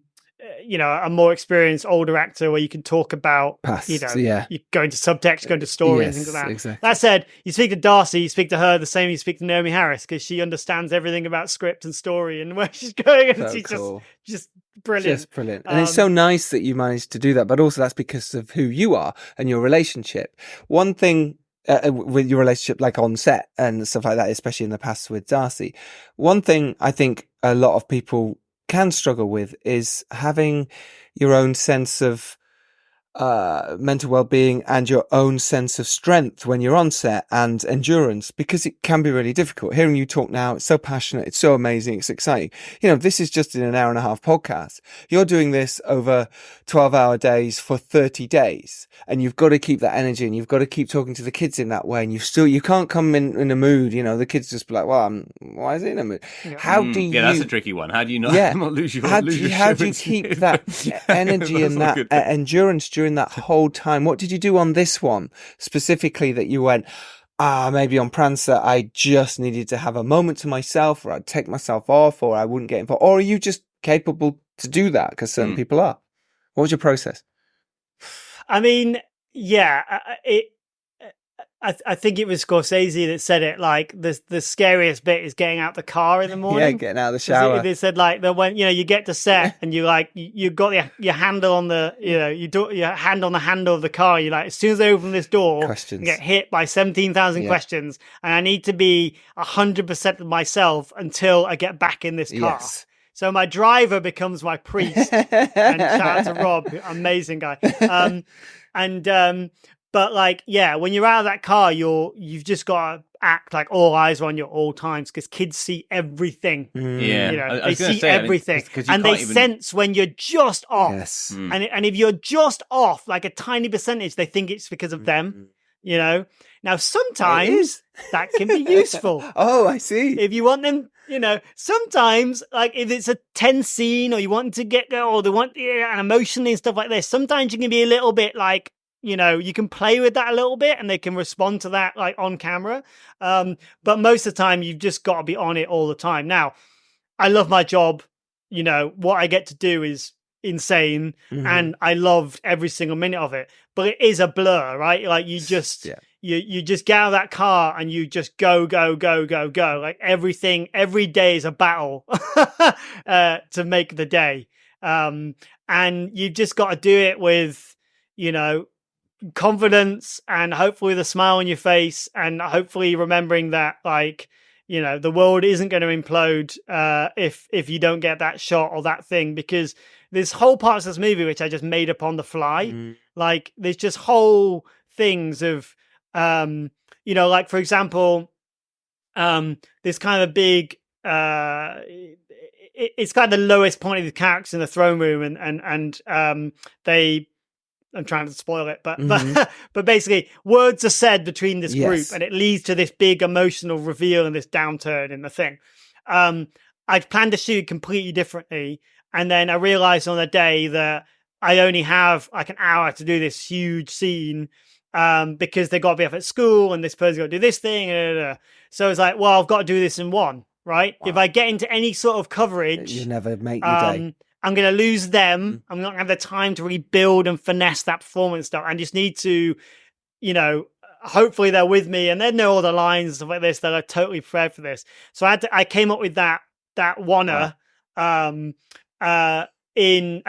S3: more experienced older actor where you can talk about past, you go into subtext, go into story and things like that.
S1: Exactly.
S3: That said, you speak to Darcy, you speak to her the same you speak to Naomi Harris because she understands everything about script and story and where she's going, and
S1: so
S3: she's
S1: cool.
S3: just brilliant.
S1: Just brilliant. And it's so nice that you managed to do that, but also that's because of who you are and your relationship. One thing with your relationship, like on set and stuff like that, especially in the past with Darcy, one thing I think a lot of people can struggle with is having your own sense of mental well-being and your own sense of strength when you're on set, and endurance, because it can be really difficult. Hearing you talk now, it's so passionate, it's so amazing, it's exciting. This is just in an hour and a half podcast. You're doing this over 12-hour days for 30 days, and you've got to keep that energy, and you've got to keep talking to the kids in that way, and you can't come in a mood, the kids just be like, well, why is he in a mood? How do you...
S2: Yeah, that's a tricky one. How do you not, not lose your
S1: how do you keep that energy and that endurance during that whole time? What did you do on this one specifically that you went, maybe on Prancer I just needed to have a moment to myself, or I'd take myself off, or I wouldn't get involved? Or are you just capable to do that because certain people are? What was your process?
S3: I mean, yeah, I think it was Scorsese that said it, like the scariest bit is getting out the car in the morning.
S1: Yeah, getting out of the shower.
S3: They said like that when you get to set and you got your handle on the you do your hand on the handle of the car. You like, as soon as I open this door,
S1: questions.
S3: I get hit by 17,000 questions, and I need to be 100% of myself until I get back in this car.
S1: Yes.
S3: So my driver becomes my priest. And shout out to Rob, amazing guy. But like, yeah, when you're out of that car, you've just got to act like all eyes are on you at all times, because kids see everything.
S2: Yeah,
S3: they see everything, and they sense when you're just off.
S1: Yes.
S3: And if you're just off, like a tiny percentage, they think it's because of them. Now sometimes that can be useful.
S1: Oh, I see.
S3: If you want them, sometimes, like if it's a tense scene, or you want to get there, or they want and emotionally and stuff like this, sometimes you can be a little bit like, you can play with that a little bit, and they can respond to that like on camera. But most of the time, you've just got to be on it all the time. Now, I love my job. What I get to do is insane, and I loved every single minute of it. But it is a blur, right? Like you just you just get out of that car and you just go. Like everything, every day is a battle to make the day, and you've just got to do it with confidence, and hopefully with a smile on your face, and hopefully remembering that the world isn't going to implode if you don't get that shot or that thing, because there's whole parts of this movie which I just made up on the fly. Like there's just whole things of like, for example, there's kind of a big it's kind of the lowest point of the characters in the throne room, and I'm trying to spoil it, but basically words are said between this group, and it leads to this big emotional reveal and this downturn in the thing. I'd planned to shoot completely differently, and then I realized on the day that I only have like an hour to do this huge scene, because they got to be up at school, and this person's got to do this thing. So it's like, well, I've got to do this in one, right? Wow. If I get into any sort of coverage,
S1: you never make your day.
S3: I'm going to lose them. I'm not going to have the time to rebuild and finesse that performance stuff. I just need to, hopefully they're with me, and they know all the lines and stuff like this, that are totally prepared for this. So I came up with that wanna. I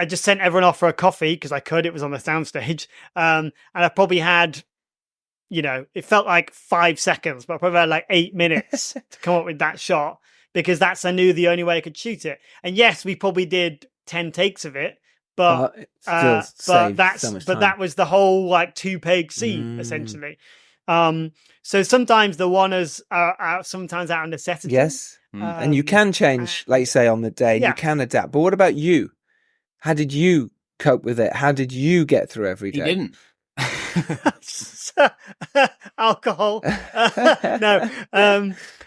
S3: just sent everyone off for a coffee because I could. It was on the soundstage, and I probably had, it felt like 5 seconds, but I probably had like 8 minutes to come up with that shot, because I knew the only way I could shoot it. And yes, we probably did 10 takes of it, but that was the whole like 2-page scene essentially. So sometimes the oneers are sometimes out of necessity.
S1: Yes. And you can change, like you say, on the day. You can adapt. But what about you? How did you cope with it? How did you get through every day?
S2: He didn't.
S3: Alcohol.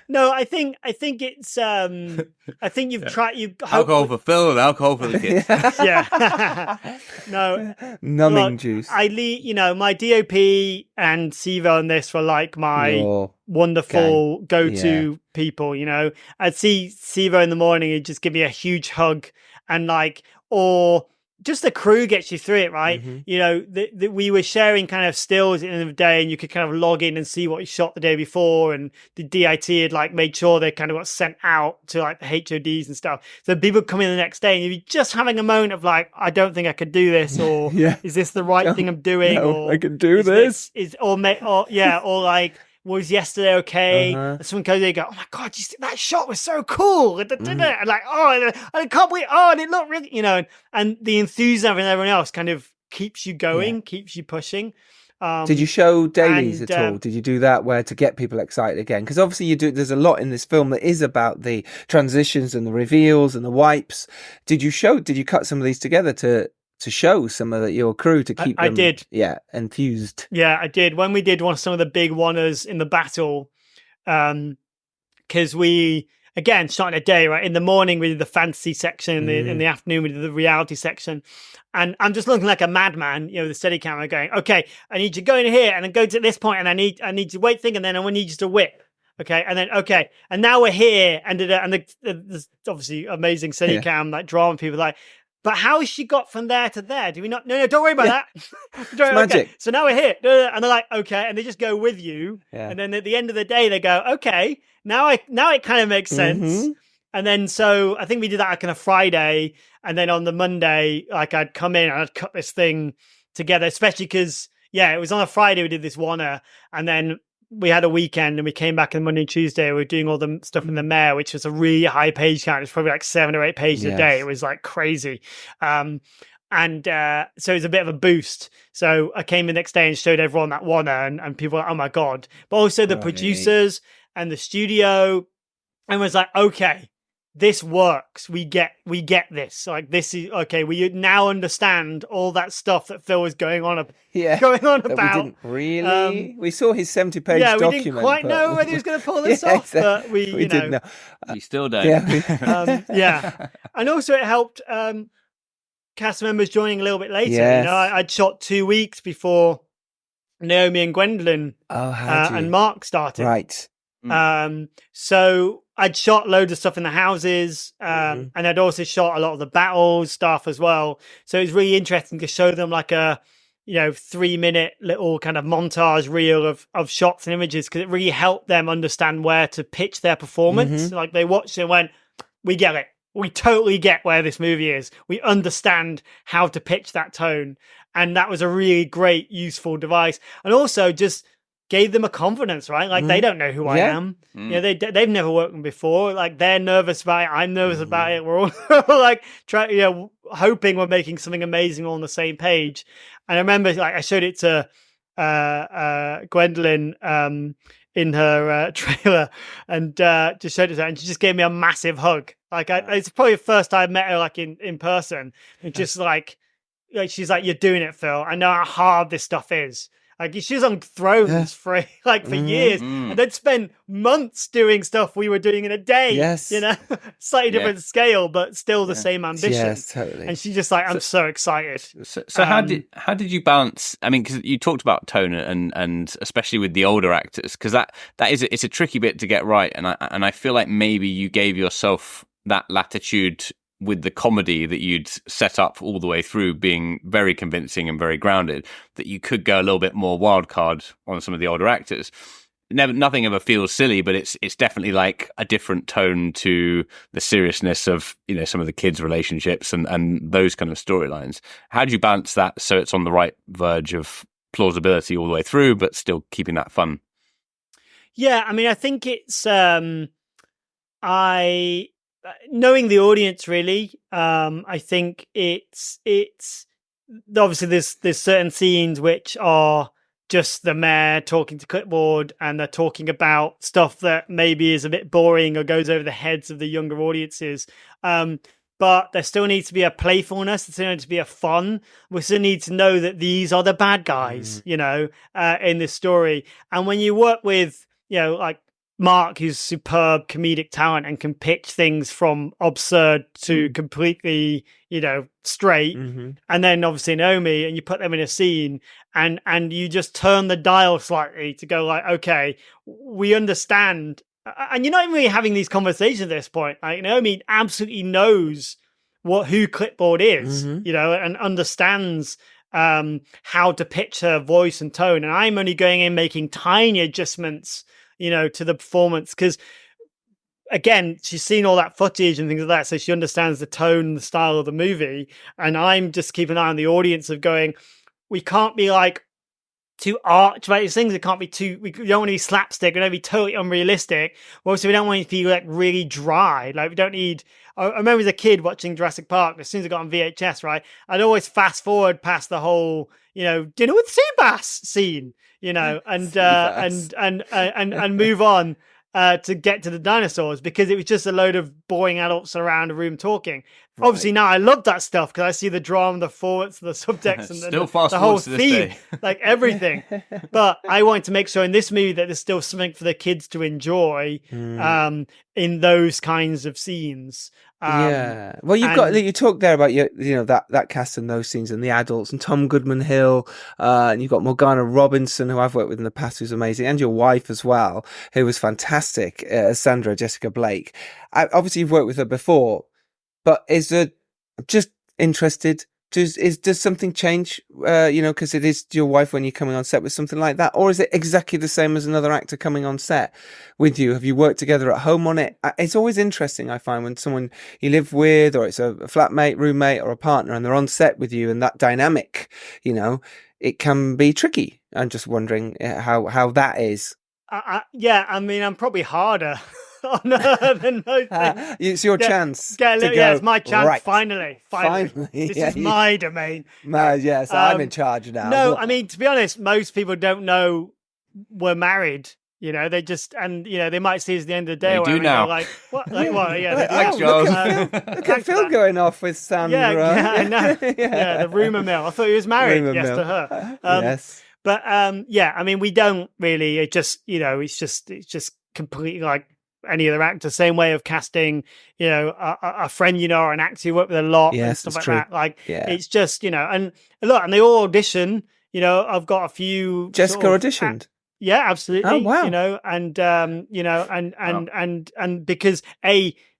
S3: No, I think it's I think you've tried
S2: alcohol for Phil and alcohol for the kids.
S3: Yeah. No.
S1: Numbing juice.
S3: My DOP and Sivo on this were like my wonderful go-to people, I'd see Sivo in the morning, he'd just give me a huge hug, and or just the crew gets you through it, right? We were sharing kind of stills at the end of the day, and you could kind of log in and see what you shot the day before, and the DIT had made sure they kind of got sent out to the HODs and stuff. So people come in the next day, and you're just having a moment of I don't think I could do this, or is this the right thing I'm doing?
S1: No, or I can do this.
S3: Was yesterday okay? And someone goes there and go, oh my God, that shot was so cool. And I can't believe, and it looked really, and the enthusiasm and everyone else kind of keeps you going, keeps you pushing.
S1: Did you show dailies at all? Did you do that where to get people excited again? Because obviously you do. There's a lot in this film that is about the transitions and the reveals and the wipes. Did you cut some of these together to show some of your crew to keep them?
S3: I did.
S1: Yeah, enthused.
S3: Yeah, I did. When we did some of the big one-ers in the battle, because we, again, starting a day, right? In the morning, we did the fantasy section. In the afternoon, we did the reality section. And I'm just looking like a madman, the steady camera going, okay, I need you to go in here and then go to this point, and I need to wait thing, and then I need you to whip. Okay. And then, okay. And now we're here. And there's obviously amazing steady cam, like drama people like, but how has she got from there to there? Do we not? No, don't worry about that.
S1: It's magic.
S3: So now we're here. And they're like, okay. And they just go with you. Yeah. And then at the end of the day, they go, okay, now it kind of makes sense. And then, so I think we did that like on a Friday. And then on the Monday, like I'd come in and I'd cut this thing together, especially because, it was on a Friday we did this one-er. And then we had a weekend and we came back on Monday and Tuesday. We were doing all the stuff in the Mayor, which was a really high page count. It was probably like 7 or 8 pages a day. It was like crazy. So it was a bit of a boost. So I came the next day and showed everyone that one-er and people were like, oh my God. But also the producers and the studio, and was like, okay, this works. We get this. Like, this is okay. We now understand all that stuff that Phil was going on about.
S1: We didn't really. We saw his 70-page document.
S3: Yeah, we didn't quite know whether he was going to pull this off, but we
S2: didn't know. You still don't.
S3: And also it helped cast members joining a little bit later.
S1: Yes.
S3: I'd shot 2 weeks before Naomi and Gwendolyn and Mark started.
S1: Right.
S3: So I'd shot loads of stuff in the houses, and I'd also shot a lot of the battles stuff as well. So it was really interesting to show them like a, 3-minute little kind of montage reel of shots and images, because it really helped them understand where to pitch their performance. Like they watched it and went, we get it. We totally get where this movie is. We understand how to pitch that tone. And that was a really great, useful device. And also just gave them a confidence, right? Like they don't know who I am. They've never worked with me before. Like they're nervous about it. I'm nervous about it. We're all like trying, hoping we're making something amazing all on the same page. And I remember, like, I showed it to Gwendolyn in her trailer, and just showed it to her, and she just gave me a massive hug. Like, it's probably the first time I met her, like in person, and just like she's like, "You're doing it, Phil. I know how hard this stuff is." Like, she was on Thrones for years, and they'd spend months doing stuff we were doing in a day.
S1: Yes.
S3: Slightly different scale, but still the same ambition.
S1: Yes, totally.
S3: And she's just like, I'm so excited.
S2: So how did you balance? I mean, because you talked about tone and especially with the older actors, because it's a tricky bit to get right, and I feel like maybe you gave yourself that latitude with the comedy that you'd set up all the way through being very convincing and very grounded, that you could go a little bit more wild card on some of the older actors. Nothing ever feels silly, but it's definitely like a different tone to the seriousness of, some of the kids' relationships and those kind of storylines. How do you balance that so it's on the right verge of plausibility all the way through, but still keeping that fun?
S3: Yeah, I mean, I think it's knowing the audience, really. I think it's obviously there's certain scenes which are just the mayor talking to clipboard, and they're talking about stuff that maybe is a bit boring or goes over the heads of the younger audiences. But there still needs to be a playfulness. There still needs to be a fun. We still need to know that these are the bad guys, in this story. And when you work with, like Mark, who's superb comedic talent and can pitch things from absurd to completely, straight. And then obviously Naomi, and you put them in a scene and you just turn the dial slightly to go like, okay, we understand. And you're not even really having these conversations at this point. Like, Naomi absolutely knows who clipboard is, and understands how to pitch her voice and tone. And I'm only going in making tiny adjustments to the performance, because again, she's seen all that footage and things like that, so she understands the tone and the style of the movie. And I'm just keeping an eye on the audience of going, we can't be like too arch about these things. It can't be too. We don't want to be slapstick. We don't be totally unrealistic. But also, we don't want it to be like really dry. Like we don't need. I remember as a kid watching Jurassic Park. As soon as I got on VHS, right, I'd always fast forward past the whole, dinner with sea bass scene, and move on. To get to the dinosaurs, because it was just a load of boring adults around a room talking. Right. Obviously, now I love that stuff because I see the drama, the forwards, the subtext, and the whole theme, like everything. But I wanted to make sure in this movie that there's still something for the kids to enjoy in those kinds of scenes.
S1: Well, you talked there about that cast and those scenes and the adults and Tom Goodman Hill, and you've got Morgana Robinson, who I've worked with in the past, who's amazing, and your wife as well, who was fantastic, Sandra Jessica Blake. Obviously, you've worked with her before, but just interested? Does something change? Because it is your wife when you're coming on set with something like that, or is it exactly the same as another actor coming on set with you? Have you worked together at home on it? It's always interesting, I find, when someone you live with, or it's a flatmate, roommate, or a partner, and they're on set with you, and that dynamic, it can be tricky. I'm just wondering how that is.
S3: I'm probably harder. Than most things.
S1: It's your chance.
S3: It's my chance.
S1: Right.
S3: Finally. This is my domain.
S1: Yes, I'm in charge now.
S3: No, I mean, to be honest, most people don't know we're married. They just, and they might see us at the end of the day.
S2: They do now.
S3: Like, what? Like, what? Yeah.
S2: Thanks, Giles.
S1: Look at Phil going off with Sandra.
S3: Yeah, I know. The rumor mill. I thought he was married. To her.
S1: Yes.
S3: But I mean, we don't really. It just, it's just completely like any other actor. Same way of casting, a friend, or an actor you work with a lot, and stuff like that. Like, it's just, and look, and they all audition. I've got a few.
S1: Jessica auditioned.
S3: Yeah, absolutely.
S1: Oh wow.
S3: And because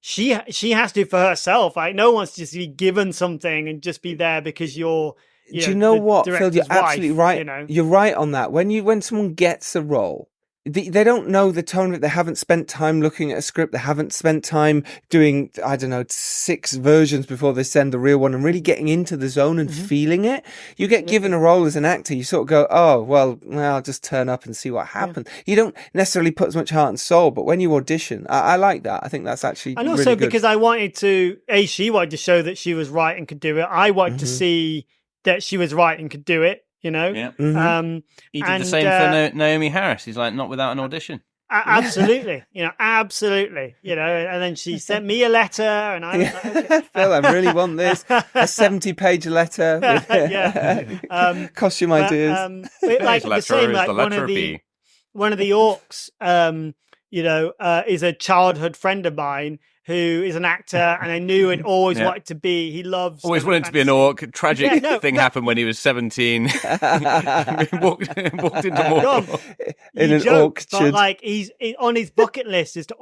S3: she has to for herself. Like, no one wants to just be given something and just be there because you're.
S1: Do you know what, Phil? You're absolutely right. You're right on that. When someone gets a role, they don't know the tone of it. They haven't spent time looking at a script. They haven't spent time doing, 6 versions before they send the real one and really getting into the zone and feeling it. You get given a role as an actor, you sort of go, oh, well, I'll just turn up and see what happens. Yeah. You don't necessarily put as much heart and soul, but when you audition, I like that. I think that's actually
S3: and also
S1: really good.
S3: Because I wanted to, she wanted to show that she was right and could do it. I wanted to see that she was right and could do it.
S2: Yeah. He did the same for Naomi Harris. He's like, not without an audition.
S3: Absolutely. Absolutely. And then she sent me a letter, and I was like, okay.
S1: Phil, I really want this. A 70-page letter with costume ideas.
S3: Like the same, like one of the orcs, is a childhood friend of mine who is an actor, and I knew and always wanted to be. He loves
S2: always wanted to be an orc. Tragic thing happened when he was 17. He walked into Mordor
S1: in an orc.
S3: But like he's on his bucket list is to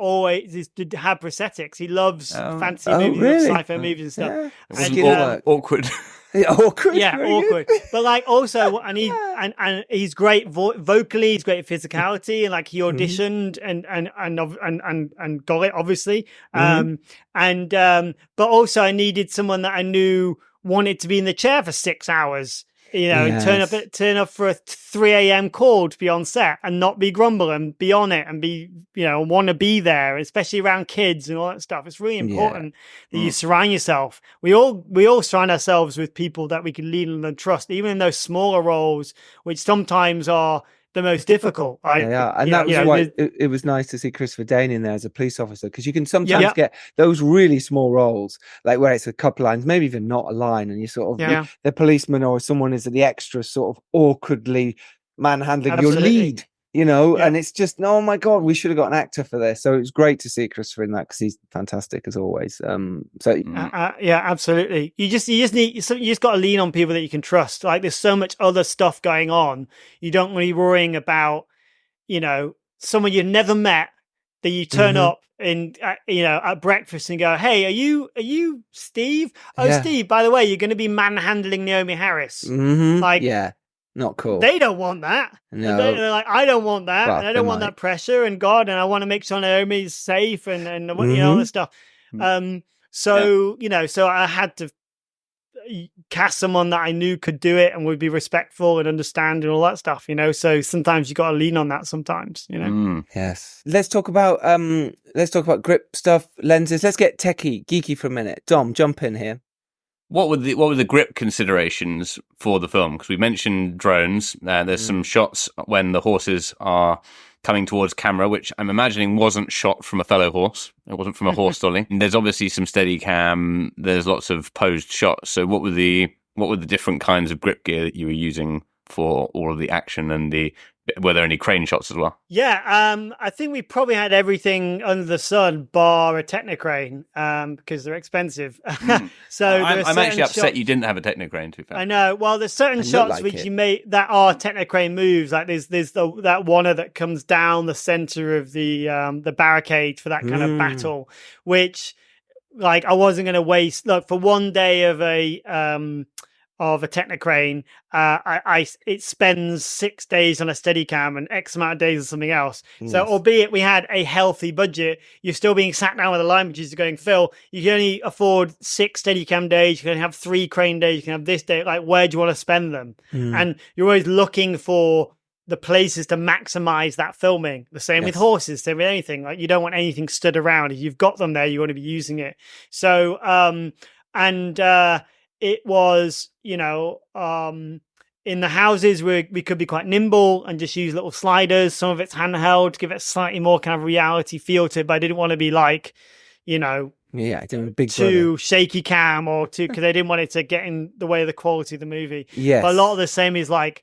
S3: have prosthetics. He loves fancy movies,
S1: really?
S3: sci-fi movies and stuff.
S2: Yeah. Awkward.
S1: Awkward.
S3: Yeah, awkward. But like also, and he's great vocally. He's great at physicality, and like he auditioned and got it, obviously. But also I needed someone that I knew wanted to be in the chair for 6 hours. And turn up for a 3 a.m. call to be on set and not be grumble and be on it and be, want to be there, especially around kids and all that stuff. It's really important that you surround yourself. We all surround ourselves with people that we can lean on and trust, even in those smaller roles, which sometimes are the most difficult.
S1: And that was why it was nice to see Christopher Dane in there as a police officer, because you can sometimes get those really small roles, like where it's a couple lines, maybe even not a line, and you sort of the policeman or someone is the extra sort of awkwardly manhandling your lead, and it's just, oh my God, we should have got an actor for this. So it was great to see Christopher in that, because he's fantastic as always.
S3: Absolutely. You just got to lean on people that you can trust. Like, there's so much other stuff going on. You don't really worrying about, someone you've never met that you turn up in, at breakfast and go, hey, are you Steve? Oh, Steve, by the way, you're going to be manhandling Naomi Harris.
S1: Not cool.
S3: They don't want that.
S1: No.
S3: They're like, I don't want that. And I don't want that pressure. And God, and I want to make sure Naomi's safe and all this stuff. So I had to cast someone that I knew could do it and would be respectful and understand and all that stuff, so sometimes you got to lean on that sometimes,
S1: Yes. Let's talk about grip stuff, lenses. Let's get techie, geeky for a minute. Dom, jump in here.
S2: What were the grip considerations for the film? Because we mentioned drones. There's some shots when the horses are coming towards camera, which I'm imagining wasn't shot from a fellow horse. It wasn't from a horse dolly. And there's obviously some steady cam. There's lots of posed shots. So what were the different kinds of grip gear that you were using for all of the action, and were there any crane shots as well?
S3: Yeah, I think we probably had everything under the sun bar a Technocrane, because they're expensive. So
S2: I'm actually upset you didn't have a Technocrane, to be fair.
S3: I know. Well, there's certain shots which you make that are Technocrane moves. Like there's that one that comes down the center of the barricade for that kind of battle, which like I wasn't going to waste. Look, for one day of a Technocrane, it spends 6 days on a Steadicam and X amount of days on something else. Yes. So, albeit we had a healthy budget, you're still being sat down with a line producers going, Phil, you can only afford 6 Steadicam days. You can have 3 crane days. You can have this day. Like, where do you want to spend them? And you're always looking for the places to maximize that filming. The same with horses, same with anything. Like, you don't want anything stood around. If you've got them there, you want to be using it. So, it was, in the houses we could be quite nimble and just use little sliders. Some of it's handheld to give it a slightly more kind of reality feel to it, but I didn't want to be like,
S1: big
S3: too shaky cam or too, because I didn't want it to get in the way of the quality of the movie.
S1: Yes.
S3: But a lot of the same is like,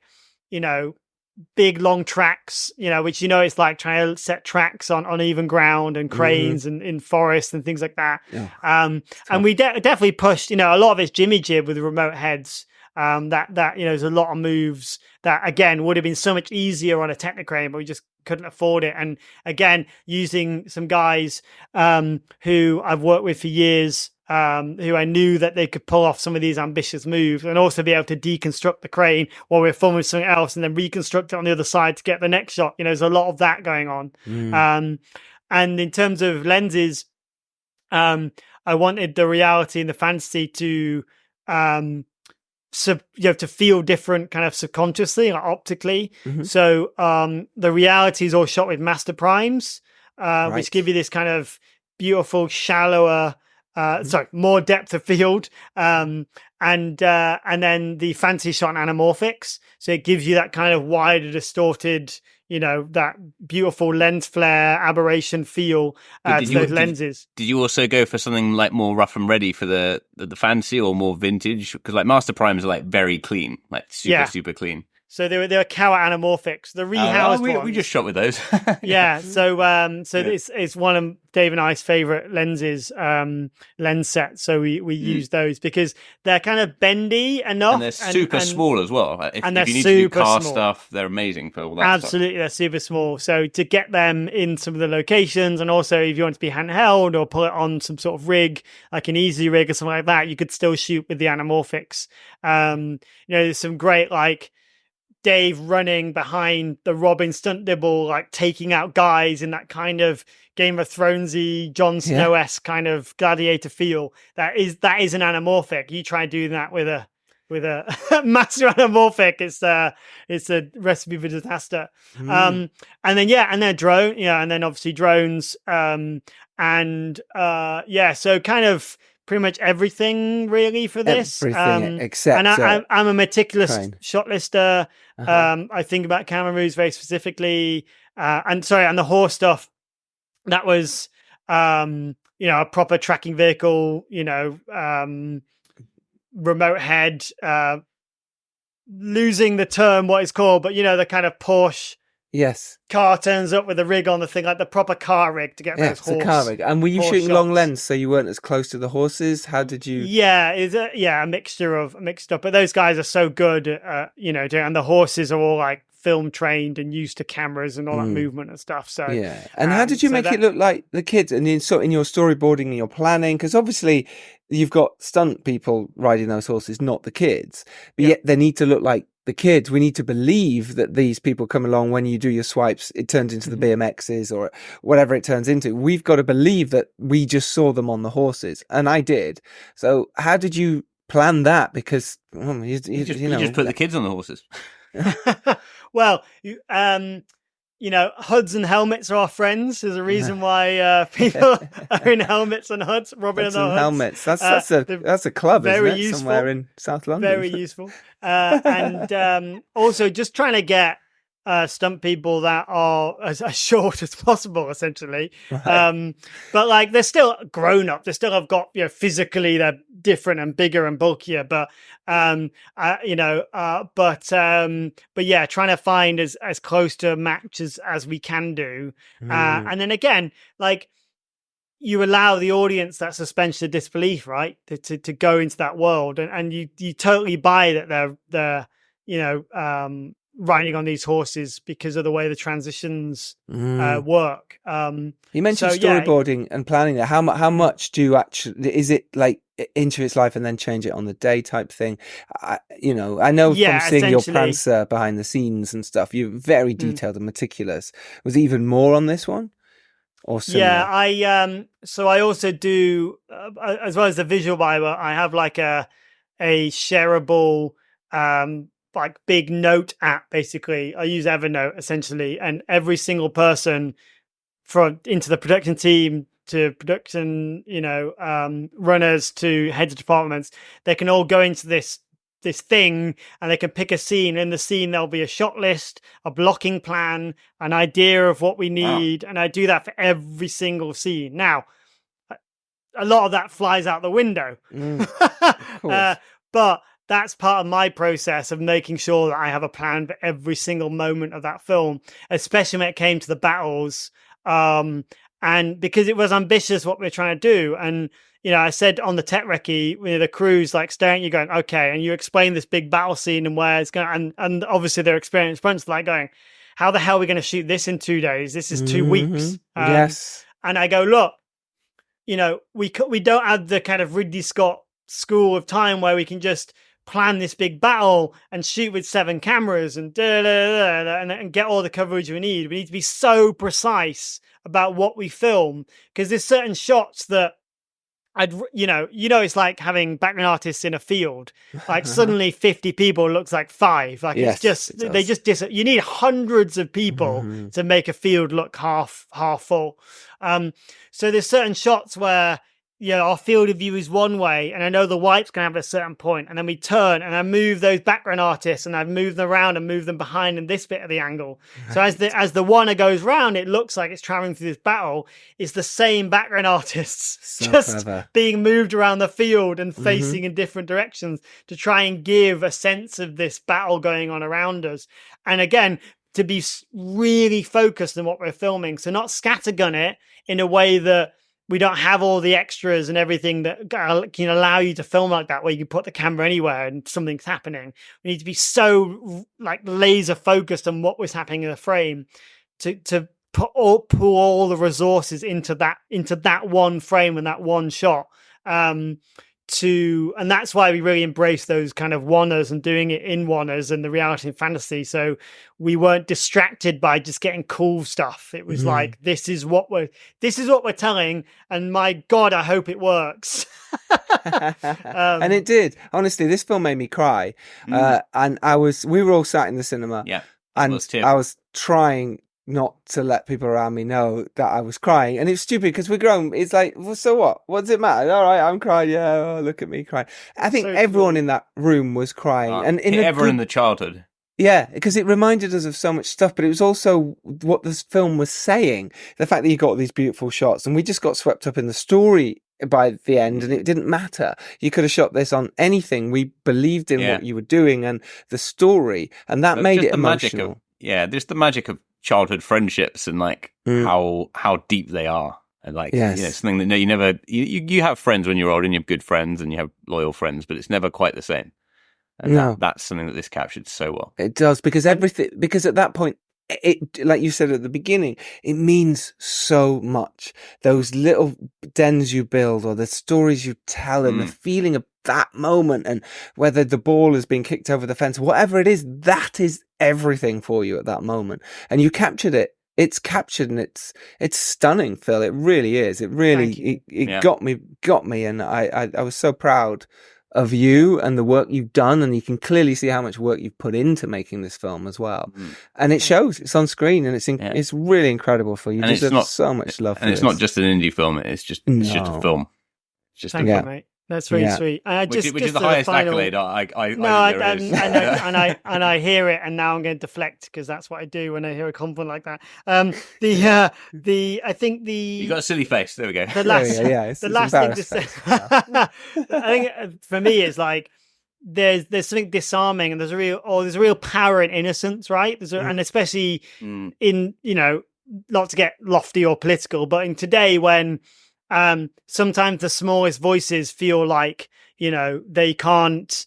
S3: big long tracks, which it's like trying to set tracks on uneven ground and cranes and in forests and things like that. And we definitely pushed, a lot of it's jimmy jib with the remote heads. There's a lot of moves that again would have been so much easier on a Technocrane, but we just couldn't afford it. And again, using some guys who I've worked with for years, who I knew that they could pull off some of these ambitious moves and also be able to deconstruct the crane while we're filming something else and then reconstruct it on the other side to get the next shot. There's a lot of that going on. And in terms of lenses, I wanted the reality and the fantasy to to feel different kind of subconsciously, like optically. So the reality is all shot with master primes, which give you this kind of beautiful, shallower, more depth of field, and then the fantasy shot in anamorphics. So it gives you that kind of wider, distorted, that beautiful lens flare aberration feel to those lenses.
S2: Did you also go for something like more rough and ready for the fantasy, or more vintage? Because like master primes are like very clean, like super clean.
S3: So they were Cower anamorphics. The rehoused ones.
S2: We just shot with those.
S3: Yeah. So it's one of Dave and I's favorite lenses, lens sets. So we use those because they're kind of bendy enough,
S2: and they're super small as well. If you need to do car stuff, they're amazing for all that.
S3: Absolutely, they're super small. So to get them in some of the locations, and also if you want to be handheld or pull it on some sort of rig, like an easy rig or something like that, you could still shoot with the anamorphics. There's some great like Dave running behind the Robin stunt double, like taking out guys in that kind of Game of Thronesy, Jon Snow-esque kind of gladiator feel. That is an anamorphic. You try doing that with a master anamorphic, it's a recipe for disaster. And then drone, and then obviously drones, so kind of pretty much everything really for this.
S1: Everything except.
S3: And I'm a meticulous shot lister. I think about camera moves very specifically. And the horse stuff, that was a proper tracking vehicle, remote head, losing the term what it's called, but the kind of Porsche car turns up with a rig on the thing, like the proper car rig to get those horse.
S1: It's a car rig. And were you shooting long lens so you weren't as close to the horses? How did you?
S3: Yeah, a mixture. But those guys are so good, and the horses are all like film trained and used to cameras and all that movement and stuff. So
S1: and how did you make it look like the kids? And in your storyboarding and your planning, because obviously you've got stunt people riding those horses, not the kids, but yet they need to look like the kids. We need to believe that these people come along when you do your swipes, it turns into the BMXs or whatever it turns into. We've got to believe that we just saw them on the horses, and I did. So how did you plan that because you
S2: just put the kids on the horses.
S3: Well, hoods and helmets are our friends. There's a reason why people are in helmets and hoods. Robin and the hoods.
S1: Helmets. That's a club,
S3: very
S1: isn't it?
S3: Useful.
S1: Somewhere in South London.
S3: Very useful. And also just trying to get stunt people that are as short as possible, essentially. Right. But like they're still grown up. They still have got physically they're different and bigger and bulkier. But but yeah, trying to find as close to a match as we can do. And then again, like you allow the audience that suspension of disbelief, right, to go into that world, and you totally buy that they're riding on these horses because of the way the transitions work.
S1: You mentioned storyboarding and planning that. How much do you actually, is it like into its life and then change it on the day type thing? I know from seeing your Prancer behind the scenes and stuff, you're very detailed and meticulous. Was it even more on this one? Or similar?
S3: Yeah, so I also do, as well as the visual Bible, I have like a shareable, like big note app. Basically, I use Evernote essentially, and every single person into the production team to production, runners to heads of departments, they can all go into this thing and they can pick a scene. In the scene, there'll be a shot list, a blocking plan, an idea of what we need, and I do that for every single scene. Now, a lot of that flies out the window, but that's part of my process of making sure that I have a plan for every single moment of that film, especially when it came to the battles. And because it was ambitious what we were trying to do. And, I said on the tech recce, the crew's like staring at you going, okay. And you explain this big battle scene and where it's going, and obviously their experienced fronts like going, how the hell are we going to shoot this in 2 days? This is 2 weeks.
S1: Yes.
S3: And I go, look, we don't have the kind of Ridley Scott school of time where we can just plan this big battle and shoot with 7 cameras and and get all the coverage we need. We need to be so precise about what we film, because there's certain shots that it's like having background artists in a field. Like suddenly 50 people looks like 5. Like it's just you need hundreds of people to make a field look half full. So there's certain shots where our field of view is one way, and I know the white's going to have a certain point, and then we turn, and I move those background artists, and I move them around and move them behind in this bit of the angle. So as the one goes round, it looks like it's traveling through this battle. It's the same background artists clever. Being moved around the field and facing in different directions to try and give a sense of this battle going on around us. And again, to be really focused on what we're filming, so not scattergun it in a way that we don't have all the extras and everything that can allow you to film like that, where you can put the camera anywhere and something's happening. We need to be so like laser focused on what was happening in the frame to pull all the resources into that one frame and that one shot. And that's why we really embrace those kind of one-ers and doing it in one-ers and the reality and fantasy. So we weren't distracted by just getting cool stuff. It was like, this is what we're telling, and my God, I hope it works.
S1: And it did. Honestly, this film made me cry. And we were all sat in the cinema.
S2: Yeah.
S1: And I was trying not to let people around me know that I was crying. And it's stupid because we're grown. It's like, well, so what? What does it matter? All right, I'm crying. Yeah, look at me crying. I think everyone in that room was crying. And
S2: everyone in the childhood.
S1: Yeah, because it reminded us of so much stuff, but it was also what this film was saying. The fact that you got all these beautiful shots, and we just got swept up in the story by the end, and it didn't matter. You could have shot this on anything. We believed in what you were doing and the story, and that made it emotional.
S2: There's the magic of childhood friendships and like how deep they are, and like something that you never you have friends when you're old, and you have good friends and you have loyal friends, but it's never quite the same. And that's something that this captured so well.
S1: It does, because at that point, it, like you said at the beginning, it means so much. Those little dens you build, or the stories you tell, and the feeling of that moment, and whether the ball has been kicked over the fence, whatever it is, that is everything for you at that moment. And you captured it. It's captured, and it's stunning, Phil. It really is. It really it got me, and I was so proud of you and the work you've done, and you can clearly see how much work you've put into making this film as well. And it shows. It's on screen, and it's really incredible for you. You deserve so much love.
S2: And it's not just an indie film; it's just a film. It's just
S3: Thank you, mate. That's really sweet.
S2: Which is the highest accolade. I
S3: hear it, and now I'm going to deflect because that's what I do when I hear a compliment like that. I think
S2: you got a silly face. There we go.
S3: The last thing to say. I think for me is like there's something disarming, and there's a real power in innocence, right? And especially in not to get lofty or political, but in today when. Sometimes the smallest voices feel like, they can't,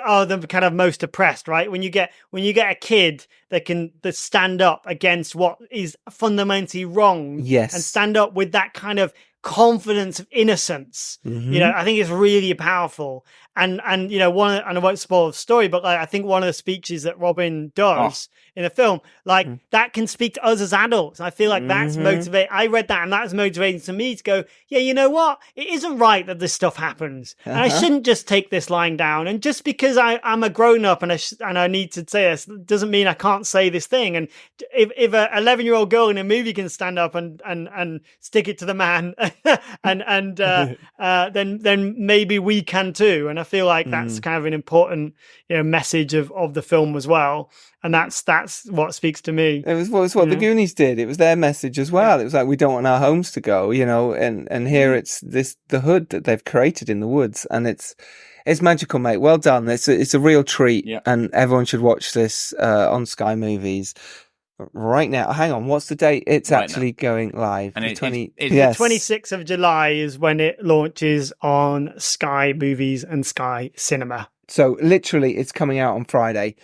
S3: are the kind of most oppressed, right? When you get a kid that stand up against what is fundamentally wrong, and stand up with that kind of confidence of innocence, I think it's really powerful. And and I won't spoil the story, but I think one of the speeches that Robin does in the film, that can speak to us as adults. I feel like that's motivating. I read that, and that was motivating to me to go, yeah, you know what? It isn't right that this stuff happens, and I shouldn't just take this lying down. And just because I'm a grown up and I need to say this doesn't mean I can't say this thing. And if a 11-year-old girl in a movie can stand up and stick it to the man, then maybe we can too. And I feel like that's kind of an important message of the film as well. And that's what speaks to me.
S1: It was what the Goonies did. It was their message as well. It was like, we don't want our homes to go, and here it's the hood that they've created in the woods, and it's magical, mate. Well done. It's a real treat, and everyone should watch this on Sky Movies right now. Hang on, what's the date? It's right actually now. Going live.
S3: And the 26th of July is when it launches on Sky Movies and Sky Cinema.
S1: So literally, it's coming out on Friday.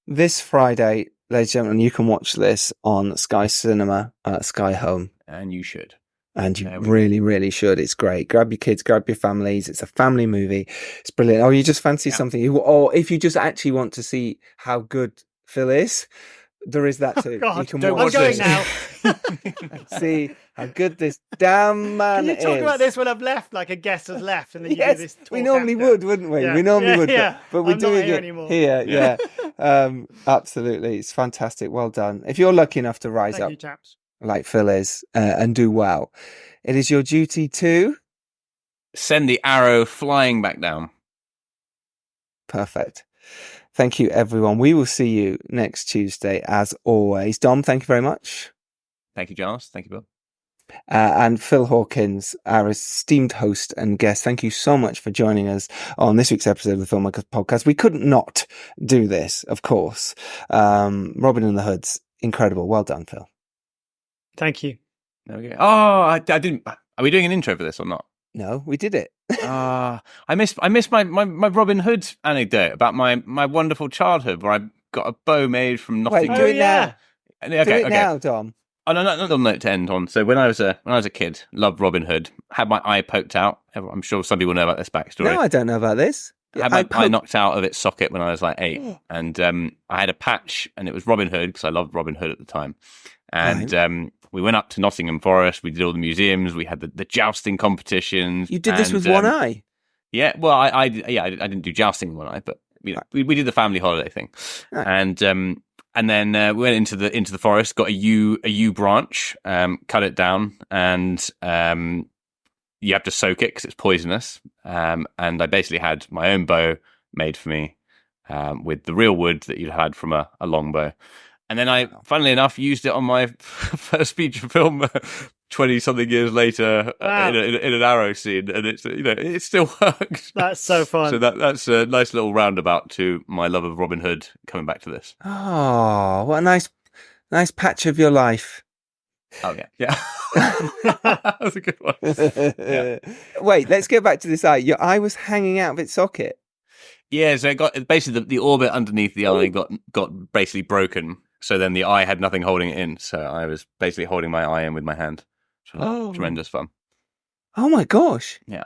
S1: This Friday, ladies and gentlemen, you can watch this on Sky Cinema, Sky Home.
S2: And you should.
S1: And you really, really should. It's great. Grab your kids, grab your families. It's a family movie. It's brilliant. Or you just fancy something. Or if you just actually want to see how good Phil is, there is that too.
S3: God,
S1: you can
S3: watch I'm going now.
S1: See how good this damn man is.
S3: Can you talk about this when I've left, like a guest has left, and then you do this talk
S1: we normally
S3: after.
S1: Would, wouldn't we?
S3: Yeah.
S1: We normally would,
S3: yeah.
S1: but we're
S3: I'm
S1: doing
S3: not here
S1: it
S3: anymore.
S1: here. Yeah, absolutely. It's fantastic. Well done. If you're lucky enough to rise up,
S3: you, chaps.
S1: Like Phil is, and do well, it is your duty to
S2: send the arrow flying back down.
S1: Perfect. Thank you, everyone. We will see you next Tuesday, as always. Dom, thank you very much.
S2: Thank you, Giles. Thank you, Bill.
S1: And Phil Hawkins, our esteemed host and guest, thank you so much for joining us on this week's episode of the Filmmakers podcast. We couldn't not do this, of course. Robin and the Hoods, incredible. Well done, Phil.
S3: Thank you.
S2: Okay. Oh, I didn't. Are we doing an intro for this or not?
S1: No, we did it.
S2: I missed my Robin Hood anecdote about my wonderful childhood where I got a bow made from nothing.
S1: Wait, do it now.
S2: Okay,
S1: do it now, Dom.
S2: Oh, no, not on note to end on. So when I was a kid, loved Robin Hood. Had my eye poked out. I'm sure some people know about this backstory.
S1: No, I don't know about this.
S2: Had my eye knocked out of its socket when I was like 8, and I had a patch, and it was Robin Hood because I loved Robin Hood at the time. And we went up to Nottingham Forest. We did all the museums. We had the jousting competitions.
S1: You did this with one eye?
S2: Yeah. Well, I didn't do jousting with one eye, but we did the family holiday thing, and then we went into the forest, got a yew branch, cut it down, and you have to soak it because it's poisonous. And I basically had my own bow made for me with the real wood that you'd had from a longbow. And then I, funnily enough, used it on my first feature film 20-something years later in an arrow scene, and it still works.
S3: That's so fun.
S2: So that's a nice little roundabout to my love of Robin Hood coming back to this.
S1: Oh, what a nice patch of your life.
S2: Oh yeah. That's a good one. Yeah.
S1: Wait, let's go back to this eye. Your eye was hanging out of its socket.
S2: Yeah, so it got basically the orbit underneath the eye got basically broken. So then the eye had nothing holding it in. So I was basically holding my eye in with my hand. Tremendous fun.
S1: Oh my gosh.
S2: Yeah.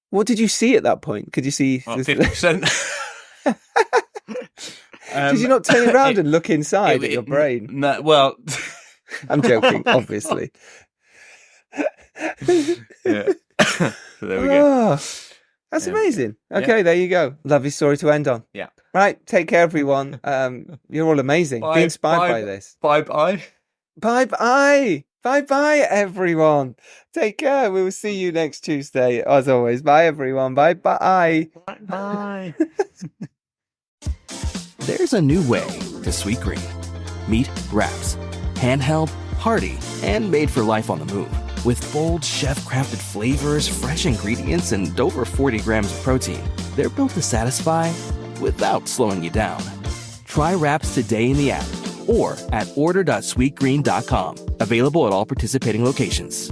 S1: What did you see at that point? Could you see
S2: 50%?
S1: Did you not turn around and look inside at your brain?
S2: No, well,
S1: I'm joking, obviously.
S2: Yeah. So there we go.
S1: That's amazing. Okay, there you go. Lovely story to end on.
S2: Yeah.
S1: Right. Take care, everyone. You're all amazing. Be inspired by this.
S2: Bye-bye.
S1: Bye-bye. Bye-bye, everyone. Take care. We will see you next Tuesday, as always. Bye, everyone. Bye-bye.
S3: Bye.
S9: There's a new way to Sweet Green. Meet Wraps. Handheld, hearty, and made for life on the move. With bold, chef-crafted flavors, fresh ingredients, and over 40 grams of protein, they're built to satisfy without slowing you down. Try Wraps today in the app or at order.sweetgreen.com. Available at all participating locations.